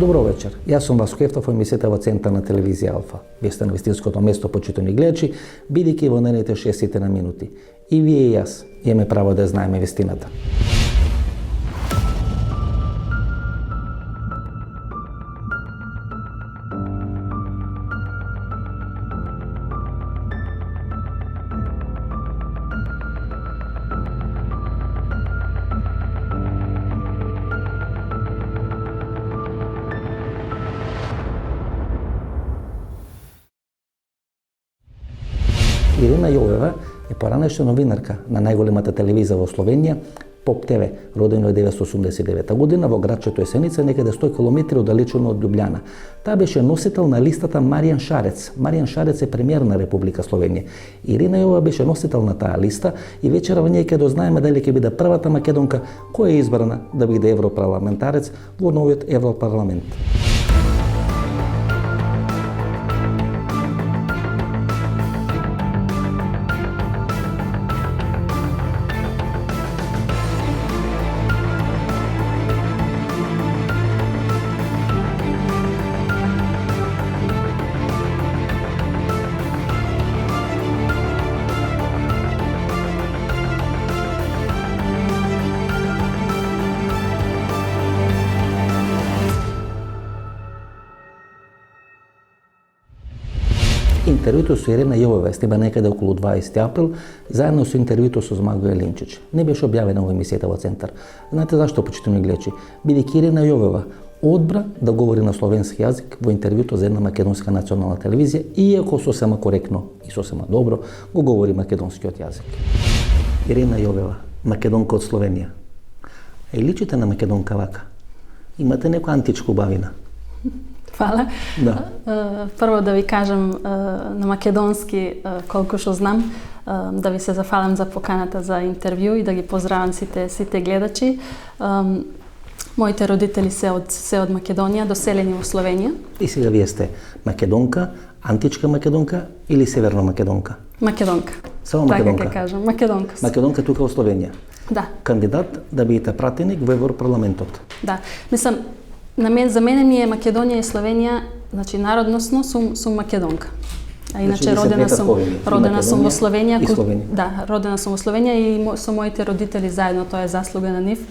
Добро вечер, јас сум Васко Ефтов, емисијата во Центар на телевизија Алфа. Вие сте на вистинското место, почитувани гледачи, бидејќи во наредните 60 минути. И вие и јас имаме право да знаеме вистината. Ирина Јовева е поранешна новинарка на најголемата телевизија во Словенија, Поп ТВ, родена во 1989 година во градчето Есеница, некаде 100 км оддалечено од Љубљана. Таа беше носител на листата Маријан Шарец. Маријан Шарец е премиер на Република Словенија. Ирина Јовева беше носител на таа листа и вечера во неј ќе дознаеме дали ќе биде првата македонка која е избрана да биде европарламентарец во новиот Европарламент. Интервјуто со Ирина Јовева снима некаде околу 20 април, заедно со интервјуто со Змагоје Линчич. Не беше објавено во емисијата во Центар. Знаете зашто, почитувани гледачи? Бидејќи Ирина Јовева одбра да говори на словенски јазик во интервјуто за една македонска национална телевизија, иако сосема коректно и сосема добро го говори македонскиот јазик. Ирина Јовева, македонка од Словенија. Личите на македонка вака. Имате некоја античка убавина. Фала. Да. Прво да ви кажам на македонски колку што знам, да ви се зафалам за поканата за интервју и да ги поздравам сите гледачи. Моите родители се од Македонија, доселени во Словенија. И сега вие сте македонка, античка македонка или северна македонка? Македонка. Само македонка? Така ќе кажам, македонка. Македонка тука во Словенија? Да. Кандидат да бидете пратеник во Европарламентот? Да. Мислам, за мене ми е Македонија и Словенија, значи народносно сум македонка. А иначе родена сум во Словенија. Да, родена сум во Словенија и со моите родители заедно, тоа е заслуга на нив.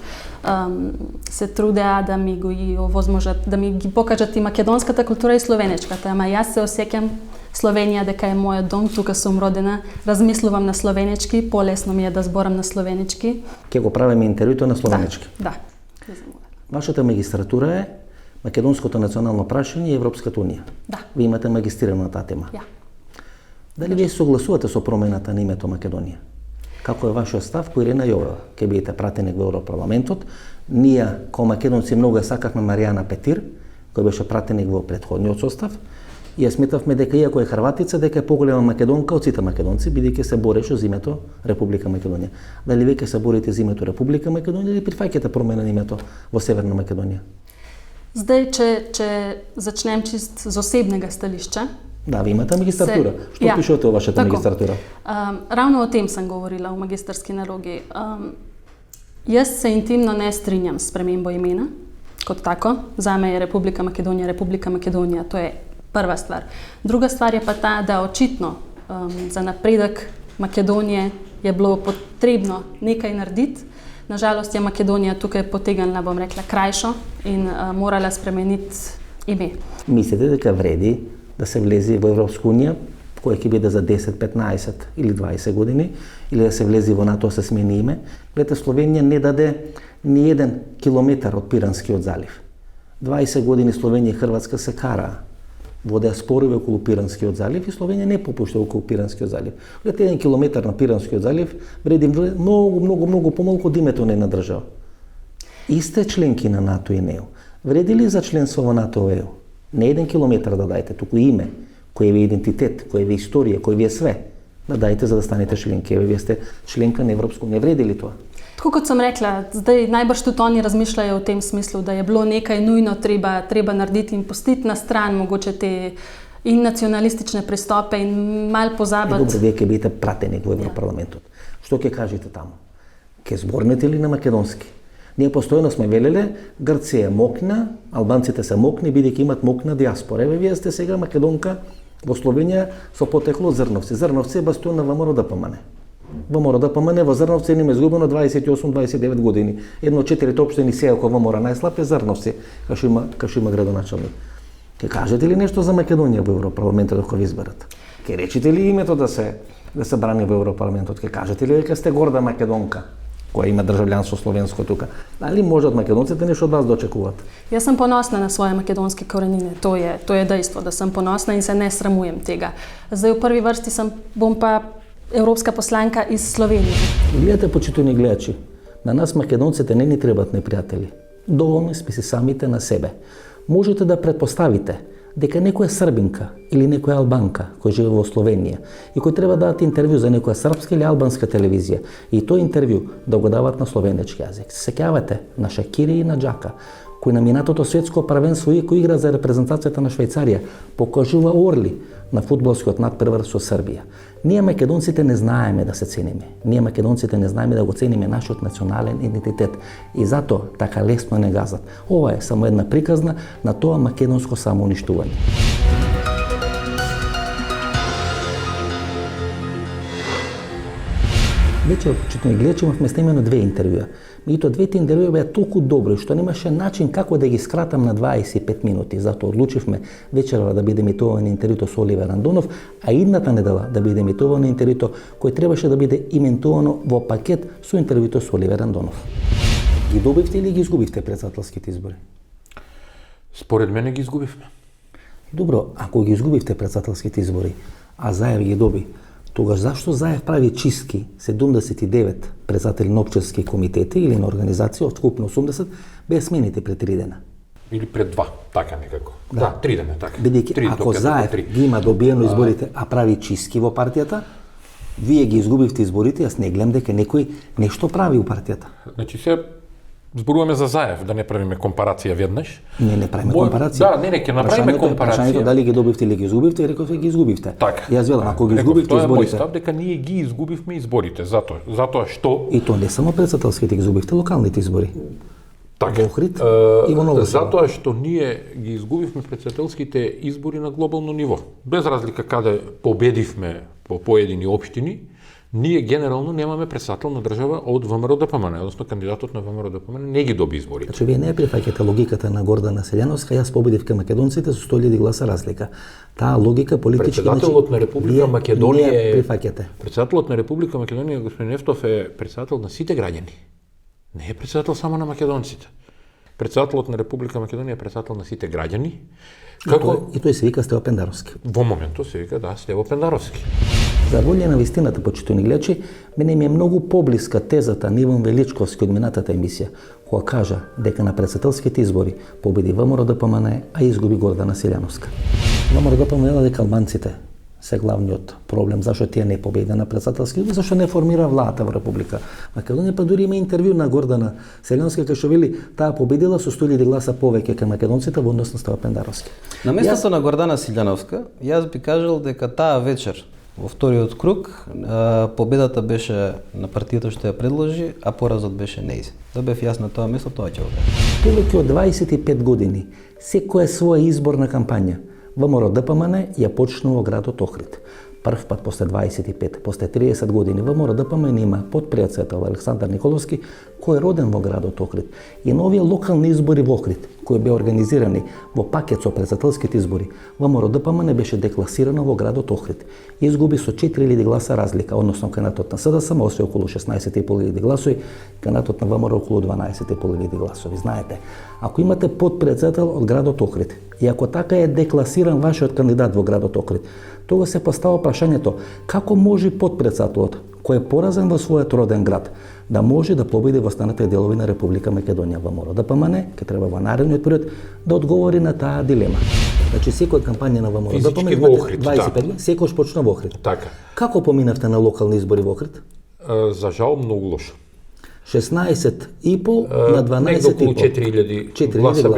Се трудеа да ми го овозможат, да ми ги покажат и македонската култура и словенечката, ама јас се осеќам Словенија дека е мојот дом, тука сум родена, размислувам на словенечки, полесно ми е да зборам на словенечки. Ќе го правиме интервјуто на словенечки? Да. Вашата магистратура е Македонското национално прашање и Европската унија. Да. Ви имате магистрирано на таа тема. Ja. Дали вие согласувате со промената на името Македонија? Како е вашиот став по Ирина Јовева? Ке бидете пратеник во Европарламентот. Ние, како македонци, многу ја сакавме Маријана Петир, кој беше пратеник во претходниот состав. И ја сметавме дека иако е хрватица, дека е поголема македонка од сите македонци, бидејќи се бореше за името Република Македонија. Дали веќе се борите за името Република Македонија или прифаќате промена на името во Северна Македонија? Здај, че зачнем чист з осебнега сталишча. Да, ви имате магистратура. Што пишувате во вашата магистратура? Равно о тем сам говорила у магистарски налоги. Јас се интимно не стринјам с премембо имена, код тако. За ме е Република Македонија, тоа е прва ствар. Друга ствар е па таа да очитно за напредок Македонија е било потребно некај наредит. Нажалост, Македонија тука е потеганла, бом рекла, крајшо и морала спременит име. Мислите дека вреди да се влези во Европска унија, која ќе биде за 10, 15 или 20 години, или да се влези во НАТО се смени име? Гледате, Словенија не даде ни 1 километар од Пиранскиот залив. 20 години Словенија и Хрватска се караа. Водеа спорови околу Пиранскиот залив и Словенија не попушта околу Пиранскиот залив. Гледате, 1 километар на Пиранскиот залив вреди многу помалку од името на една држава. Исте членки на НАТО и НЕО. Вреди ли за членство во НАТО и ЕУ? Не 1 километар да дајте, туку име, кој ви е идентитет, кој ви е историја, кој ви е све. Да дајте за да станете членки. Вие сте членка на Европско. Не вреди ли тоа? Tako kot sem rekla, zdaj najbrž tudi oni razmišljajo v tem smislu, da je bilo nekaj nujno treba narediti in pustiti na stran mogoče te in nacionalistične pristope in malo pozabiti. Dobro, вие ќе бидете пратени во Европарламентот. Што ќе кажете таму? Ќе зборнете ли на македонски? Ние постојано сме велеле, Грција е мокна, албанците се мокни, бидејќи имат мокна диаспора. Еве вие сте сега македонка во Словенија со потекло од Зрновци. Зрновци е бастион на ВМРО ДПМН. ВМРО ДПМН во Зрновци им е изгубено 28-29 години. Едно од 4 општини сега кој ВМРО најслаб е Зрновци, кај има градоначалник. Ке кажете ли нешто за Македонија во Европарламентот кога ви изберат? Ке речете ли името да се брани во Европарламентот? Ке кажете ли дека сте горда македонка која има држављанство словенско тука? Дали можат македонците нешто од вас да очекуваат? Јас сум поносна на своје македонски коренине. Тоа е дејство, да сум поносна и се не срамуjem тега. За у први врсти сум бомпа европска посланка из Словенија. Гледате, почитувани гледачи, на нас македонците не ни требаат непријатели. Доволни сме си самите на себе. Можете да претпоставите дека некоја србинка или некоја албанка кој живее во Словенија и кој треба да дадат интервју за некоја српска или албанска телевизија и тој интервју да го дават на словенечки јазик. Се сеќавате на Шакири и на Џака, кој на минатото светско првенство и кој игра за репрезентацијата на Швајцарија, покажува орли на фудбалскиот надпревар со Србија. Ние македонците не знаеме да се цениме. Ние македонците не знаеме да го цениме нашиот национален идентитет и затоа така лесно не газат. Ова е само една приказна на тоа македонско самоуништување. Вечер, почитувани гледачи, имавме снимено 2 интервјуа. Меѓутоа, двете интервјуа беа толку добри што немаше начин како да ги скратам на 25 минути. Затоа одлучивме вечерва да биде емитувано интервјуто со Оливер Андонов, а идната недела да биде емитувано интервјуто кој требаше да биде емитувано во пакет со интервјуто со Оливер Андонов. Ги добивте или ги изгубивте претседателските избори? Според мене ги изгубивме. Добро, ако ги изгубивте претседателските избори, а Заев ги доби, тогаш зашто Заев прави чистки 79 председатели на општински комитети или на организација од вкупно 80 без смените пред 3 дена? Или пред 2, така некако. Да, 3 дена, така. Бидејќи ако Заев ги има добиено изборите, а прави чистки во партијата, вие ги изгубивте изборите, јас не гледам дека некој нешто прави у партијата. Значи се зборуваме за Заев, да не правиме компарација веднаш. Не правиме компарација. Да, не ќе направиме компарација. Прашањето дали ги добивте или ги изгубивте, рековте ги изгубивте. Така. Јас велам, ако ги изгубивте изборите. Тоа е мој став дека ние ги изгубивме изборите, затоа што И то не само претседателските ги изгубивте, локалните избори. Така. Во Охрид и во Ново Село. Затоа што ние ги изгубивме претседателските избори на глобално ниво. Без разлика каде победивме по поедини општини, ние генерално немаме претседател на држава од ВМРО ДПМН, односно кандидатот на ВМРО ДПМН не ги доби изборите. Значи вие не прифаќате логиката на Гордана Селјановска, јас победив кај македонците со 100.000 гласа разлика. Таа логика политички Председателот на Република Македонија е прифаќате. Председателот на Република Македонија господин Ефтов е председател на сите граѓани. Не е председател само на македонците. Председателот на Република Македонија е председател на сите граѓани. И тој се вика Стево Пендаровски. Во моментот се вика Стево Пендаровски. За волја на вистината, почитувани гледачи, мене ми е многу поблиска тезата на Иван Величковски од минатата емисија, која кажа дека на претседателските избори победи ВМРО ДПМН, а изгуби Гордана Селјановска. ВМРО ДПМН вела дека албанците се главниот проблем, зашто тие не победи на претседателски избори, зашто не формира влада во Република Македонија, па дури има интервју на Гордана Селјановска кај што вели таа победила со 100.000 гласа повеќе кај македонците во однос на Стево Пендаровски. На местото на Гордана Селјановска, јас би кажал дека таа вечер во вториот круг победата беше на партијата што ја предложи, а поразот беше нејзин. Да бев јас на тоа место, тоа ќе го кажам. Повеќе од 25 години, секоја своја изборна кампања, ВМРО ДПМН ја почнува во градот Охрид. Прв пат после 25, после 30 години ВМРО ДПМН има подпредседател Александар Николовски, кој е роден во градот Охрид. И на овие локални избори во Охрид, кои беа организирани во пакет со претседателските избори, ВМРО ДПМН беше декласирано во градот Охрид. Изгуби со 4.000 гласа разлика, односно кандидатот на СДСМ освои околу 16.500 гласови, кандидатот на ВМРО околу 12.500 гласови. Знаете, ако имате подпредседател од градот Охрид и ако така е декласиран вашиот кандидат во градот Охрид, тога се постава прашањето како може подпредседателот кој е поразен во својот роден град да може да победи во останатите делови на Република Македонија. ВМРО ДПМН ќе треба во наредниот период да одговори на таа дилема. Значи секоја кампања на ВМРО ДПМН во Охрид, 25 години, секојаш почна во Охрид. Така. Како поминавте на локални избори во Охрид? За жал многу лошо. 16,5 на 12,5. Некако околу 4.000 гласа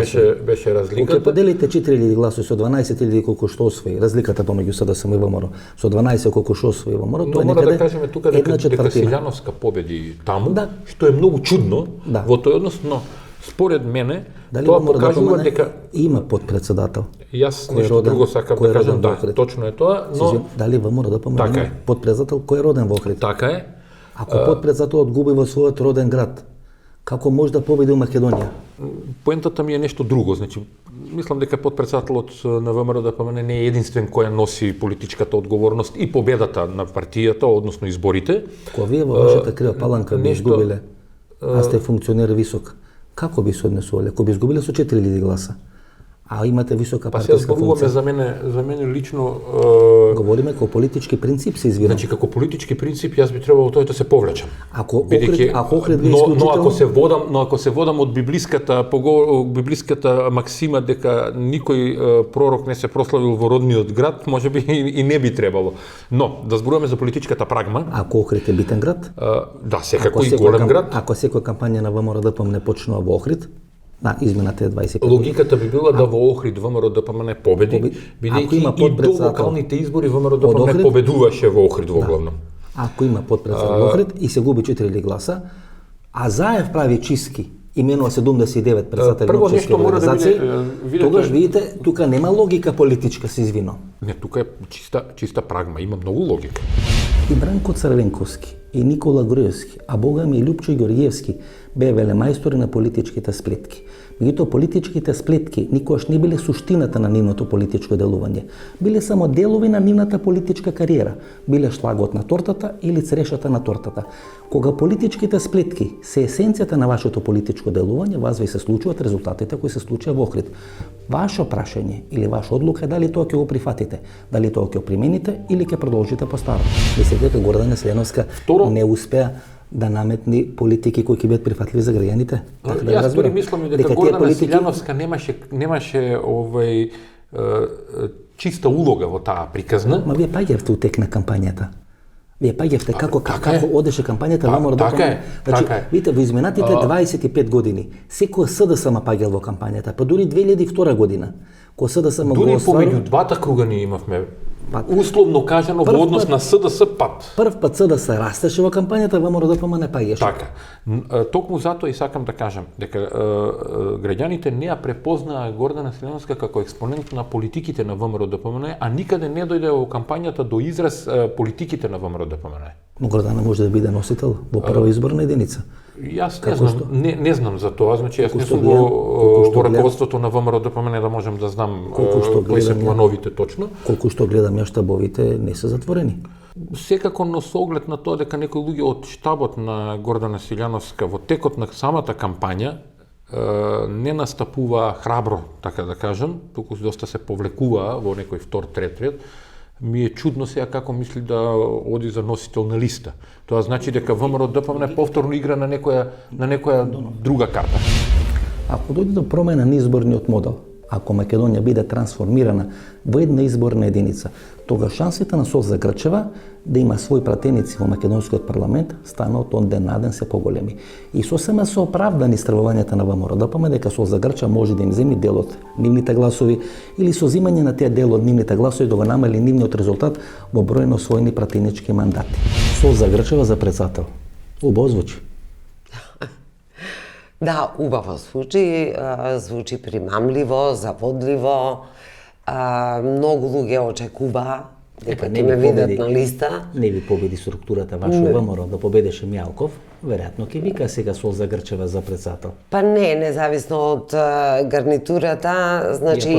беше разликата. Кога поделите 4.000 гласови со 12.000 колку што освои, разликата помеѓу СДСМ и ВМРО, со 12 колку што освои ВМРО, тоа мора некаде да кажеме тука дека Силјановска победи таму, што е многу чудно во тој однос, но според мене дали тоа покажува дека има подпредседател. Јас нешто друго сакам да кажам, да, точно е тоа, но дали ВМРО да помине подпредседател кој е роден во Охрид? Така е. Ако подпредседателот губи во својот роден град, како може да победи у Македонија? Поентата ми е нешто друго, значи мислам дека подпредседателот на ВМРО ДПМН не е единствен кој носи политичката одговорност и победата на партијата, односно изборите. Кога вие во вашата крива паланка би изгубиле, а сте функционер висок, како би се однесувале? Ако би изгубиле со 4.000 гласа, а имате висока партиска функција. За мене лично говориме како политички принцип се извира. Значи како политички принцип јас би требало тој да се повлечам. Ако Охрид е исклучително, но ако се водам од библиската максима дека никој пророк не се прославил во родниот град, можеби и не би требало. Но да зборуваме за политичката прагма. Ако Охрид е битен град? Да, секако и голем град. Ако секоја кампања на ВМРО ДПМН почнува во Охрид, на измината е 25. Логиката би била да во Охрид ВМРО ДПМН победи, бидејќи и до локалните избори ВМРО ДПМН победуваше во Охрид во главно. Ако има подпредседател во Охрид и се губи 4 гласа, а Заев прави чистки, именува 79 председатели на чистки организации, тогаш видите, тука нема логика политичка, се извино. Не, тука е чиста прагма, има многу логика. И Бранко Црвенковски, и Никола Груевски, а бога ми и Љупчо Ѓорѓевски беа велемајстори на политичките сплетки. Меѓутоа, политичките сплетки никогаш не биле суштината на нивното политичко делување. Биле само делови на нивната политичка кариера. Биле шлагот на тортата или црешата на тортата. Кога политичките сплетки се есенцијата на вашето политичко делување, вас ви се случуваат резултатите кои се случија во Охрид. Ваше прашање или ваша одлука е дали тоа ќе го прифатите, дали тоа ќе го примените или ќе продолжите по старо. Мислите дека Гордана Силјановска не успеа да наметни политики кои ќе бидат прифатливи за граѓаните? Јас дури мислам дека Гордана Силјановска немаше чиста улога во таа приказна. Ма вие паѓавте у тек на кампањата. Вие паѓавте како одеше кампањата на ВМРО ДПМН. Значи, видите, во изминатите 25 години, секој СДСМ паѓал во кампањата, па дури 2002 година, кога СДСМ го остварил... Дури помеѓу двата круга ние имавме условно кажано во однос на СДС пат. Прв пат СДС растеше во кампањата, ВМРО ДПМН не паѓаше. Така. Токму затоа и сакам да кажам дека граѓаните не ја препознаа Гордана Силјановска како експонент на политиките на ВМРО ДПМН, а никаде не дојде во кампањата до израз политиките на ВМРО ДПМН. Но Гордана може да биде носител во прва изборна единица. Јас не знам за тоа, значи јас не сум во раководството на ВМРО ДПМН да можам да знам кои се плановите точно. Колку што гледам ја, штабовите не се затворени. Секако но со оглед на тоа дека некои луѓе од штабот на Гордана Силјановска во текот на самата кампања не настапува храбро, така да кажам, туку доста се повлекуваа во некој втор, трет ред. Ми е чудно сега како мисли да оди за носител на листа. Тоа значи дека ВМРО ДПМН повторно игра на некоја друга карта. Ако дојде до промена на изборниот модел, ако Македонија биде трансформирана во една изборна единица, тога шансите на Солза Грчева да има своји пратеници во македонскиот парламент станаат од ден на ден се поголеми. И сосема се оправдани стравувањата на ВМРО ДПМН дека Солза Грчева може да им земи дел од нивните гласови или со земање на тие дел од нивните гласови да го намали нивниот резултат во број на освоени пратенички мандати. Солза Грчева за председател. Убаво звучи. Да, убаво звучи примамливо, заводливо. Многу луѓе очекуваа дека ќе ме видат на листа. Не ви победи структурата вашо ВМРО, да победеше Мјалков, веројатно ќе вика сега Солза Грчева за председател. Па не, независно од гарнитурата, значи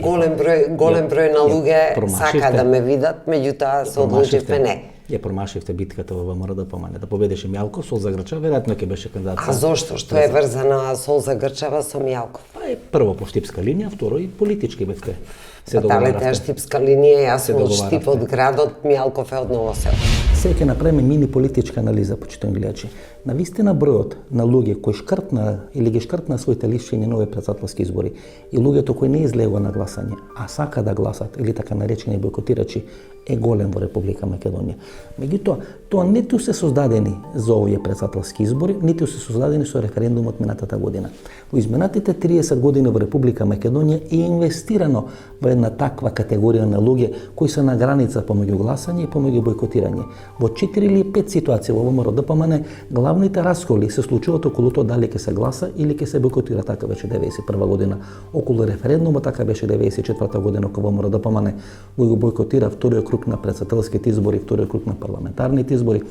голем број на луѓе сака да ме видат, меѓутоа се одлучивме не. Ја промашивте битката во ВМРО ДПМН, да победеше Мјалков, Солза Грчева веројатно ќе беше кандидат. А зошто? Што е врзана Солза Грчева со Мјалков? Па е прво по штипска линија, второ и политички бевте. Дали таа штипска линија, јас сум од Штип од градот, Мјалков е од Ново село. Сега ќе направиме мини политичка анализа, почитувани гледачи. Навистина бројот на луѓе кои шкртна или ги шкртна своите лишење на овие претседателски избори и луѓето кои не излегува на гласање, а сака да гласат или така наречени бойкотирачи, е голем во Република Македонија. Меѓутоа, тоа ниту се создадени за овие претседателски избори, ниту се создадени со референдумот минатата година. Во изминатите 30 години во Република Македонија е инвестирано во една таква категорија на луѓе кои се на граница помеѓу гласање и помеѓу бойкотирање. Во 4 или 5 ситуации во ВМРО ДПМН главните расколи се случуваат околу тоа дали ќе се гласа или ќе се бойкотира. Така беше 91 година околу референдумот, така беше 94 година кога ВМРО ДПМН го бойкотира вториот круг на претседателските избори, вториот круг на парламентарните избори.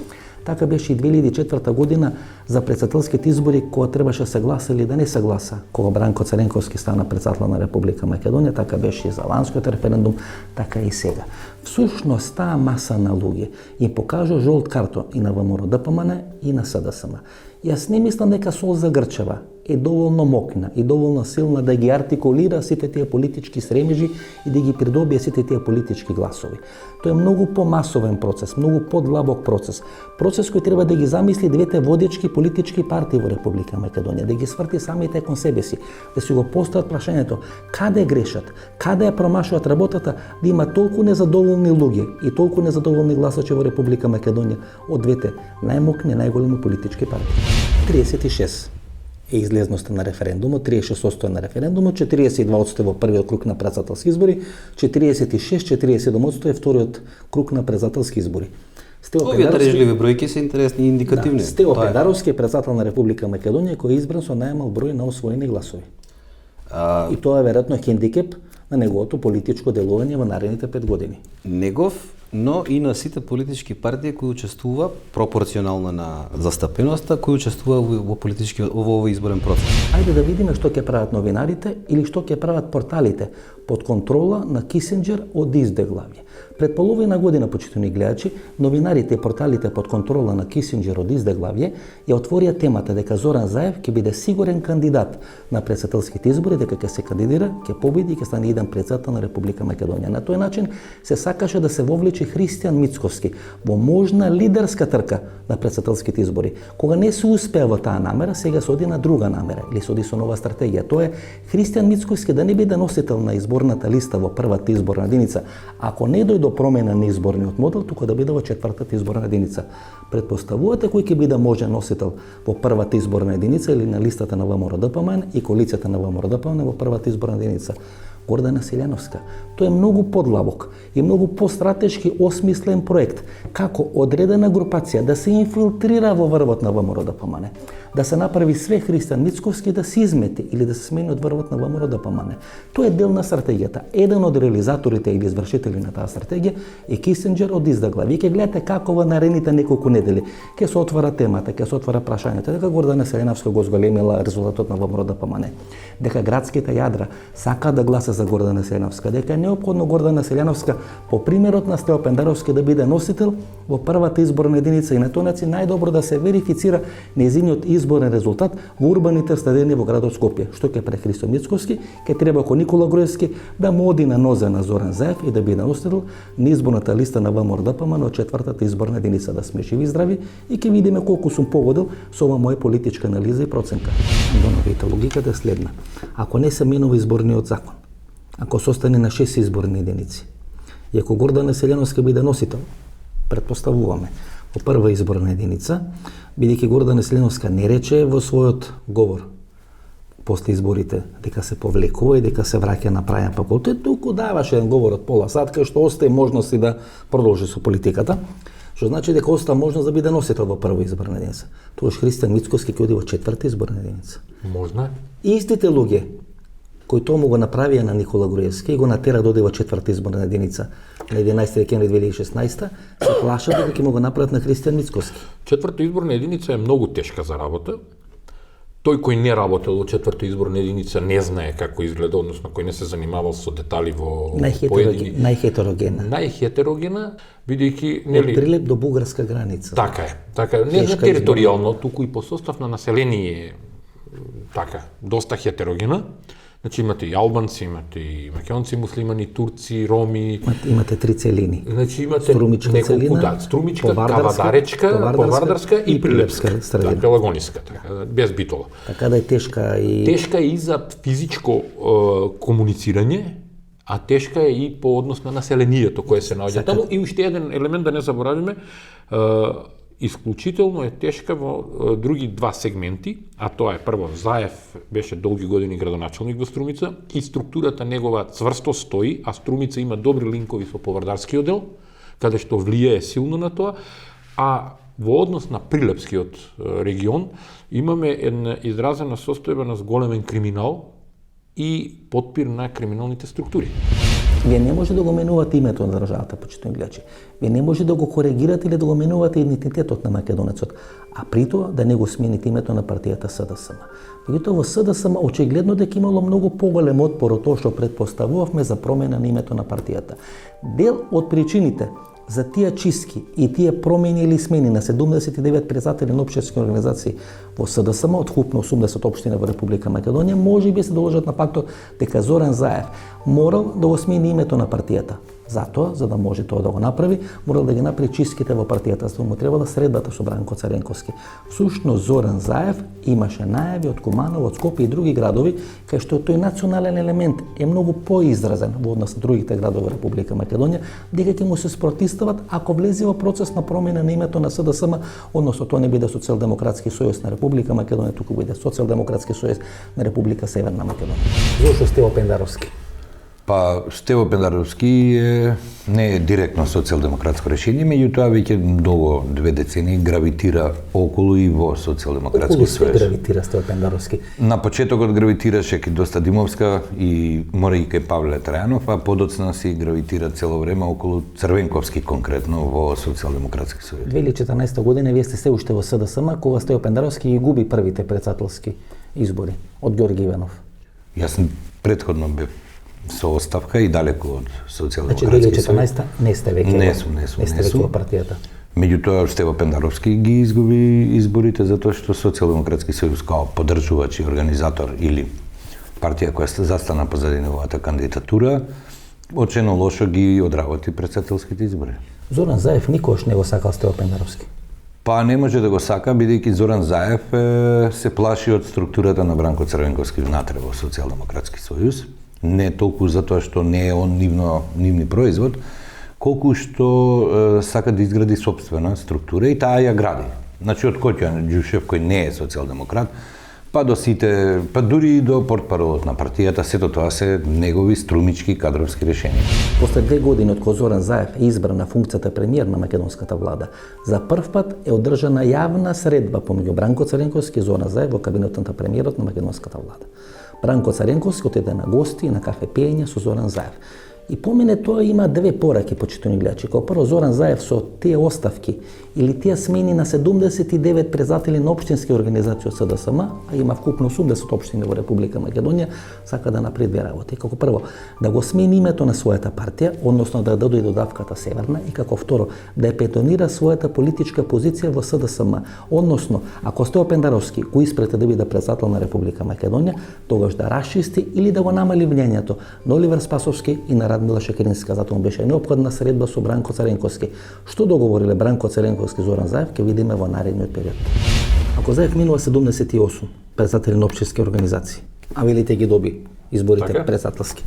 Така беше и 2004 година за претседателските избори, кога требаше се гласа или да не се гласа. Кога Бранко Цренковски стана претседател на Република Македонија, така беше и за ланскиот референдум, така и сега. Всушност, таа маса на луѓе им покажа жолт картон и на ВМРО ДПМН и на СДСМ. Јас не мислам дека Солза Грчева е доволно мокна и доволно силна да ги артикулира сите тие политички стремежи и да ги придобие сите тие политички гласови. Тоа е многу помасовен процес, многу подлабок процес. Процес кој треба да ги замисли двете водечки политички партии во Република Македонија, да ги сврти самите кон себе си, да си го постават прашањето каде грешат, каде ја промашуваат работата, да има толку незадоволни луѓе и толку незадоволни гласачи во Република Македонија од двете најмокни, најголеми политички партии. 36 е излезноста на референдумот, 36% на референдумот, 42% во првиот круг на претседателски избори, 46-47% е вториот круг на претседателски избори. Овие трежливи бројки се интересни и индикативни. Да, Стево Педаровски е претседател на Република Македонија кој е избран со најмал број на освоени гласови. И тоа е веројатно хендикеп на неговото политичко делување во наредните 5 години. Негов, но и на сите политички партии кои учествува пропорционално на застапеноста, кои учествува во овој изборен процес. Ајде да видиме што ќе прават новинарите или што ќе прават порталите под контрола на Кисинџер од Издеглавје. Пред половина година, почитувани гледачи, новинарите и порталите под контрола на Кисинџер од Издеглавје ја отворија темата дека Зоран Заев ќе биде сигурен кандидат на претседателските избори, дека ќе се кандидира, ќе победи и ќе стане еден претседател на Република Македонија. На тој начин се сакаше да се вовлече Христијан Мицковски во можна лидерска трка на претседателските избори. Кога не се успеа во таа намера, сега се оди на друга намера или се оди со нова стратегија. Тоа е Христијан Мицковски да не биде носител на изборната листа во првата изборна единица, ако не дојде до промена на изборниот модел, туку да биде во четвртата изборна единица. Предпоставувате кој ќе биде можен носител во првата изборна единица или на листата на ВМРО ДПМН и коалицијата на ВМРО ДПМН во првата изборна единица? Гордана Селјановска. Тоа е многу подлабок и многу постратешки осмислен проект како одредена групација да се инфилтрира во врвот на ВМРО ДПМН, да се направи све Христијан Мицковски да се измети или да се смени од врвот на ВМРО ДПМН. Тоа е дел на стратегијата. Еден од реализаторите или извршители на таа стратегија е Кисинџер од Издеглавје. Ќе гледате како во наредните неколку недели ќе се отвара темата, ќе се отвара прашањето, дека Гордана Селјановска го зголемила резултатот на ВМРО ДПМН, дека градските јадра сака да гласа за Гордана Селјановска, дека е неопходно Гордана Селјановска по примерот на Стево Пендаровски да биде носител во првата изборна единица и на тој начин најдобро да се верифицира нејзиниот изборен резултат во урбаните стадиони во градот Скопје. Што ќе прави Христо Мицковски? Ќе треба ко Никола Груевски да му оди на нозе на Зоран Заев и да биде носител на изборната листа на ВМРО ДПМН од четвртата изборна единица. Да сме живи и здрави и ќе видиме колку сум погодил со ова моја политичка анализа и проценка. Доновите логиката е следна. Ако не се менува изборниот закон, ако се остане на 6 изборни единици, и ако Гордана Селјановска биде носител, предпоставуваме, во прва изборна единица, бидејќи Гордана Селјановска не рече во својот говор после изборите дека се повлекува и дека се враќа на прајен факултет, туку даваше еден говор од пола сат кај што остае можности да продолжи со политиката, што значи дека остава можност да биде носител во прва изборна единица. Тогаш Христијан Мицковски ќе оди во четврта изборна единица. Можно. Истите луѓе кои тоа му го направија на Никола Груевски и го натера да оди во четврта изборна единица на 11 декември 2016, се плашат дека ќе му го направат на Христијан Мицковски. Четврта изборна единица е многу тешка за работа. Тој кој не работел во четврта изборна единица не знае како изгледа, односно кој не се занимавал со детали во поедини... Најхетерогена, бидејќи нели прилеп до бугарска граница. Така е, не за територијално, туку и по состав на население така, доста хетерогена. Значи имате и албанци, имате и македонци, муслимани, турци, роми. Имате три целини. Значи имате Струмичка неколку, целина, да, Струмичка, Кавадаречка, Повардарска и Прилепска. Да, Пелагониска, така, без Битола. Така да е тешка и... Тешка и за физичко комуницирање, а тешка е и по однос на населението кое се наоѓа таму. И уште еден елемент да не заборавиме, исклучително е тешка во други два сегменти, а тоа е прво, Заев беше долги години градоначелник во Струмица и структурата негова цврсто стои, а Струмица има добри линкови со Повардарскиот дел, каде што влијае силно на тоа, а во однос на Прилепскиот регион имаме една изразена состојбеност големен криминал и подпир на криминалните структури. Вие не може да го менувате името на државата, почитувани гледачи. Вие не може да го коригирате или да го менувате идентитетот на македонецот, а при тоа да не го смените името на партијата СДСМ. Меѓутоа во СДСМ очигледно дека имало многу поголем отпор од тоа што претпоставувавме за промена на името на партијата. Дел од причините за тие чистки и тие промени или смени на 79 председатели на општински организации во СДСМ од вкупно 80 општини во Република Македонија може би се доложат на фактот дека Зоран Заев морал да го смени името на партијата. Затоа, за да може тоа да го направи, морал да ги направи чистките во партијата, за му требала средбата со Бранко Царенковски. Сушно Зоран Заев имаше најави од Куманово, од Скопје и други градови, кај што тој национален елемент е многу поизразен во однос на другите градови во Република Македонија, дека ќе му се спротивстават ако влезе во процес на промена на името на СДСМ, односно тоа не биде Социјалдемократски сојуз на Република Македонија, туку биде Социјалдемократски сојуз на Република Северна Македонија. Зошто Стево Пендаровски? Па Стево Пендаровски не е директно социјалдемократско решение, меѓутоа веќе многу 2 децении гравитира околу и во Социјалдемократски сојуз. Околу гравитира Стево Пендаровски? На почетокот гравитираше кај Доста Димовска и мора и кај Павле Трајанов, а подоцна си гравитира цело време околу Црвенковски конкретно во Социјалдемократски сојуз. 2014 година вие сте се уште во СДСМ, кога Стево Пендаровски ги губи првите председателски избори од Ѓорги Иванов. Јас предходно бев со оставка и далеку од Социјалдемократски сојуз. Значи 2014 не сте веќе во партијата. Меѓутоа Стево Пендаровски ги изгуби изборите затоа што Социјалдемократски сојуз као поддржувач и организатор или партија која се застана позади неговата кандидатура, очено лошо ги одработи претседателските избори. Зоран Заев никош не го сакал Стево Пендаровски. Па не може да го сака, бидејќи Зоран Заев се плаши од структурата на Бранко Црвенковски внатре во Социјалдемократски сојуз. Не толку затоа што не е он нивни производ, колку што сака да изгради сопствена структура и таа ја гради. Значи од Коќан Ѓушев кој не е социјалдемократ, па до сите, па дури и до портпаролот на партијата, сето тоа се негови струмички кадровски решенија. После 2 години од кога Зоран Заев е избран на функцијата премиер на македонската влада, за прв пат е одржана јавна средба помеѓу Бранко Црвенковски и Зоран Заев во кабинетот на премиерот на македонската влада. Бранко Царенковски отиде на гости на кафе пиење со Зоран Заев. И помене тоа има 2 пораки, почитувани гледачи. Као прво, Зоран Заев со тие оставки или тие смени на 79 председатели на општински организации од СДСМ, а има вкупно 80 општини во Република Македонија, сака да направи 2 работи. Како прво, да го смени името на својата партија, односно да дојде до давката Северна, и како второ, да ја петонира својата политичка позиција во СДСМ. Односно, ако Стево Пендаровски го испрете да биде председател на Република Македонија, тогаш да расчисти или да го намали влијањето на Оливер Спасовски и на Радмила Шекеринска, затоа му беше неопходна средба со Бранко Царенковски. Што договориле Бранко Царенковски и Зоран Заев, ќе видиме во наредниот период. Ако Заев минува 78 председатели на општински организации, а велите ги доби изборите председателски,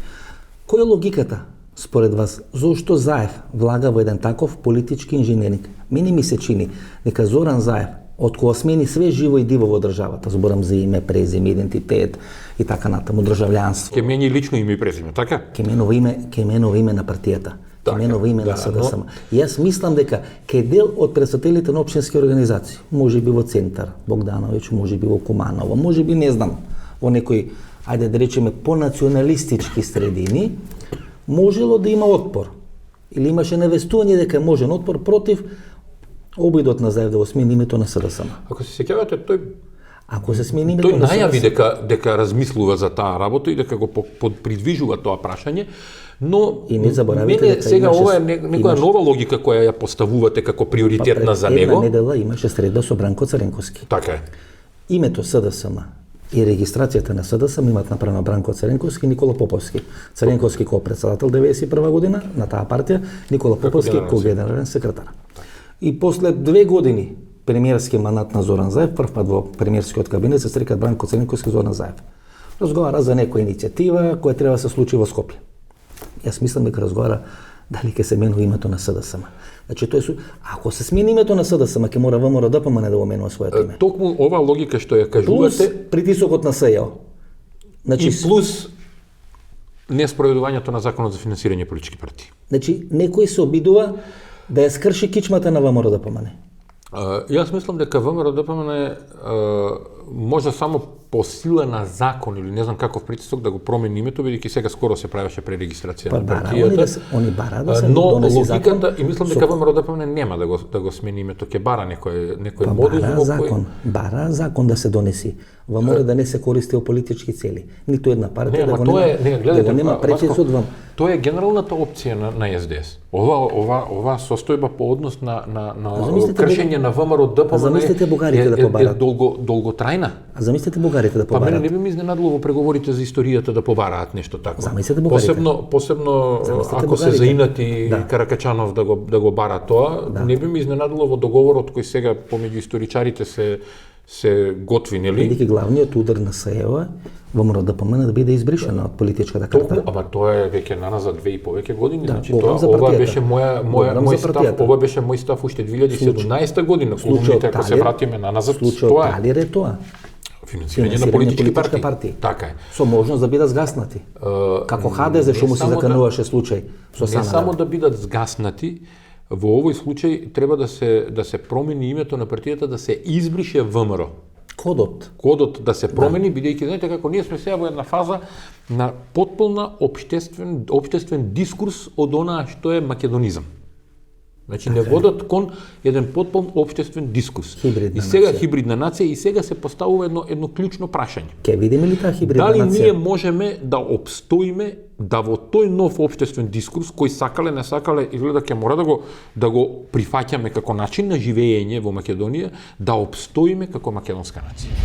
која е логиката според вас зошто Заев влага во еден таков политички инженеринг? Мене ми се чини дека Зоран Заев од кога смени све живо и диво во државата, зборам за име, презиме, идентитет и така натаму, државјанство. Ке мени лично име и презиме, така? Ке менува име на партијата. Ке менува име на СДСМ. И јас мислам дека ке дел од председателите на општински организации, може би во Центар, Богдановиќ, може би во Куманово, може би не знам, во некои, ајде да речеме, понационалистички средини, можело да има отпор. Или имаше навестување дека можен отпор против обидот на Заев да го смени името на СДСМ. Ако се сеќавате, Ако се смени името на СДСМ, најави дека размислува за таа работа и дека го придвижува тоа прашање, но и не заборавите дека сега ова е некоја нова логика која ја поставувате како приоритетна за него. Една недела имаше средба со Бранко Царенковски. Така е. Името СДСМ и регистрацијата на СДСМ имат направено Бранко Цренковски и Никола Поповски. Цренковски како председател 91 година на таа партија, Никола Поповски како генерален секретар. И после 2 години премиерски мандат на Зоран Заев, прв пат во премиерскиот кабинет се срекат Бранко Цренковски и Зоран Заев. Разговара за некоја иницијатива која треба да се случи во Скопје. Јас мислам дека разговара дали ќе се менува името на СДСМ. Значи тој ако се смени името на СДСМ, ќе мора ВМРО ДПМН да го менува своето име. Токму ова логика што ја кажувате, плюс притисокот на СЈО. Значи и плюс неспроведувањето на законот за финансирање политички партии. Значи некој се обидува да ја скрши кичмата на ВМРО ДПМН. Јас мислам дека ВМРО ДПМН може само по сила на закон или не знам каков притисок да го промени името, бидејќи сега скоро се правеше пререгистрација на партијата. Они бара да се но донеси закон. И мислам дека ВМРО ДПМН нема да го смени името, ќе бара некој модус во кој бара закон да се донеси. ВМРО да не се користи во политички цели. Ниту една партија да го нема пречисот во. Тоа е генералната опција на СДС. Ова состојба по однос на кршење на ВМРО ДПМН е долготрајна. А замислете бугарите да побараат. Па мене не би ми изненадило во преговорите за историјата да побараат нешто такво. Замислете бугарите. Посебно ако се заинати Каракачанов да го бара тоа, не би ми изненадило во договорот кој сега помеѓу историчарите се готви, нели? Бидејќи главниот удар на СЈО ВМРО ДПМН да биде избришена од политичката карта. Ама тоа е веќе наназад 2,5 години, значи ова беше мој став, ова беше мој став уште 2017 година, колумните ако се вратиме наназад, случајот Талир е тоа. Финансирање на политички партии. Така е. Со можност да бидат згаснати. Како ХДС што му се закануваше случај со Санадар. Не само да бидат згаснати, во овој случај треба да се промени името на партијата, да се избрише ВМРО. Кодот да се промени, бидејќи знаете како ние сме сега во една фаза на потполна општествен дискурс од онаа што е македонизам. Значи не водат кон еден потполн општествен дискурс. И сега хибридна нација и сега се поставува едно клучно прашање. Ке видиме ли таа хибридна нација? Дали ние можеме да опстоиме да во тој нов општествен дискурс кој сакале не сакале изгледа ќе мора да го прифаќаме како начин на живење во Македонија, да опстоиме како македонска нација.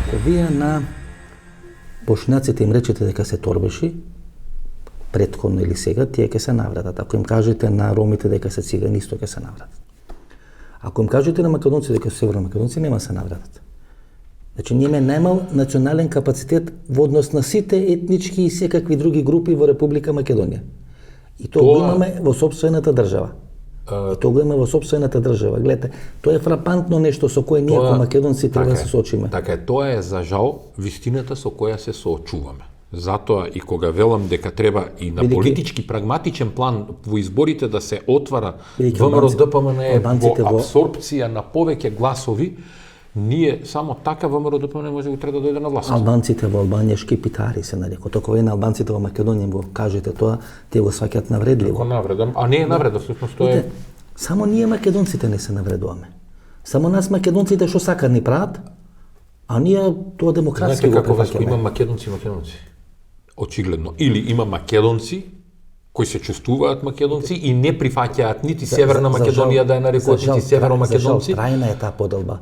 Ако вие на бошњаците им речете дека се торбеши, претходно или сега, тие ќе се навратат. Ако им кажете на ромите дека се цигани, исто ќе се навратат. Ако им кажете на македонците дека се северно македонци, нема се навратат. Значи, ние немал национален капацитет во однос на сите етнички и секакви други групи во Република Македонија. И тоа го имаме во сопствената држава. Гледате, тоа е фрапантно нешто со кое ние како македонци треба да се соочиме. Така е, тоа е за жал вистината со која се соочуваме. Затоа и кога велам дека треба и на политички прагматичен план во изборите да се отвара ВМРО ДПМН во апсорбција на повеќе гласови, ние само така ВМРО ДПМН може да дојде на власт. Албанците во Албанија шкипитари се нарекуваат. Ако вие на албанците во Македонија го кажете тоа, тие го сваќаат навредливо. Како навреда? А не е навреда, всушност тоа е. Само ние македонците не се навредуваме. Само нас македонците што сакат ни прават, а ние тоа демократски го прифаќаме. Знаете како има македонци. Очигледно. Или има македонци кои се чувствуваат македонци и не прифаќаат нити Северна Македонија да ја нарекуваат нити северно македонци. Трајна е таа поделба.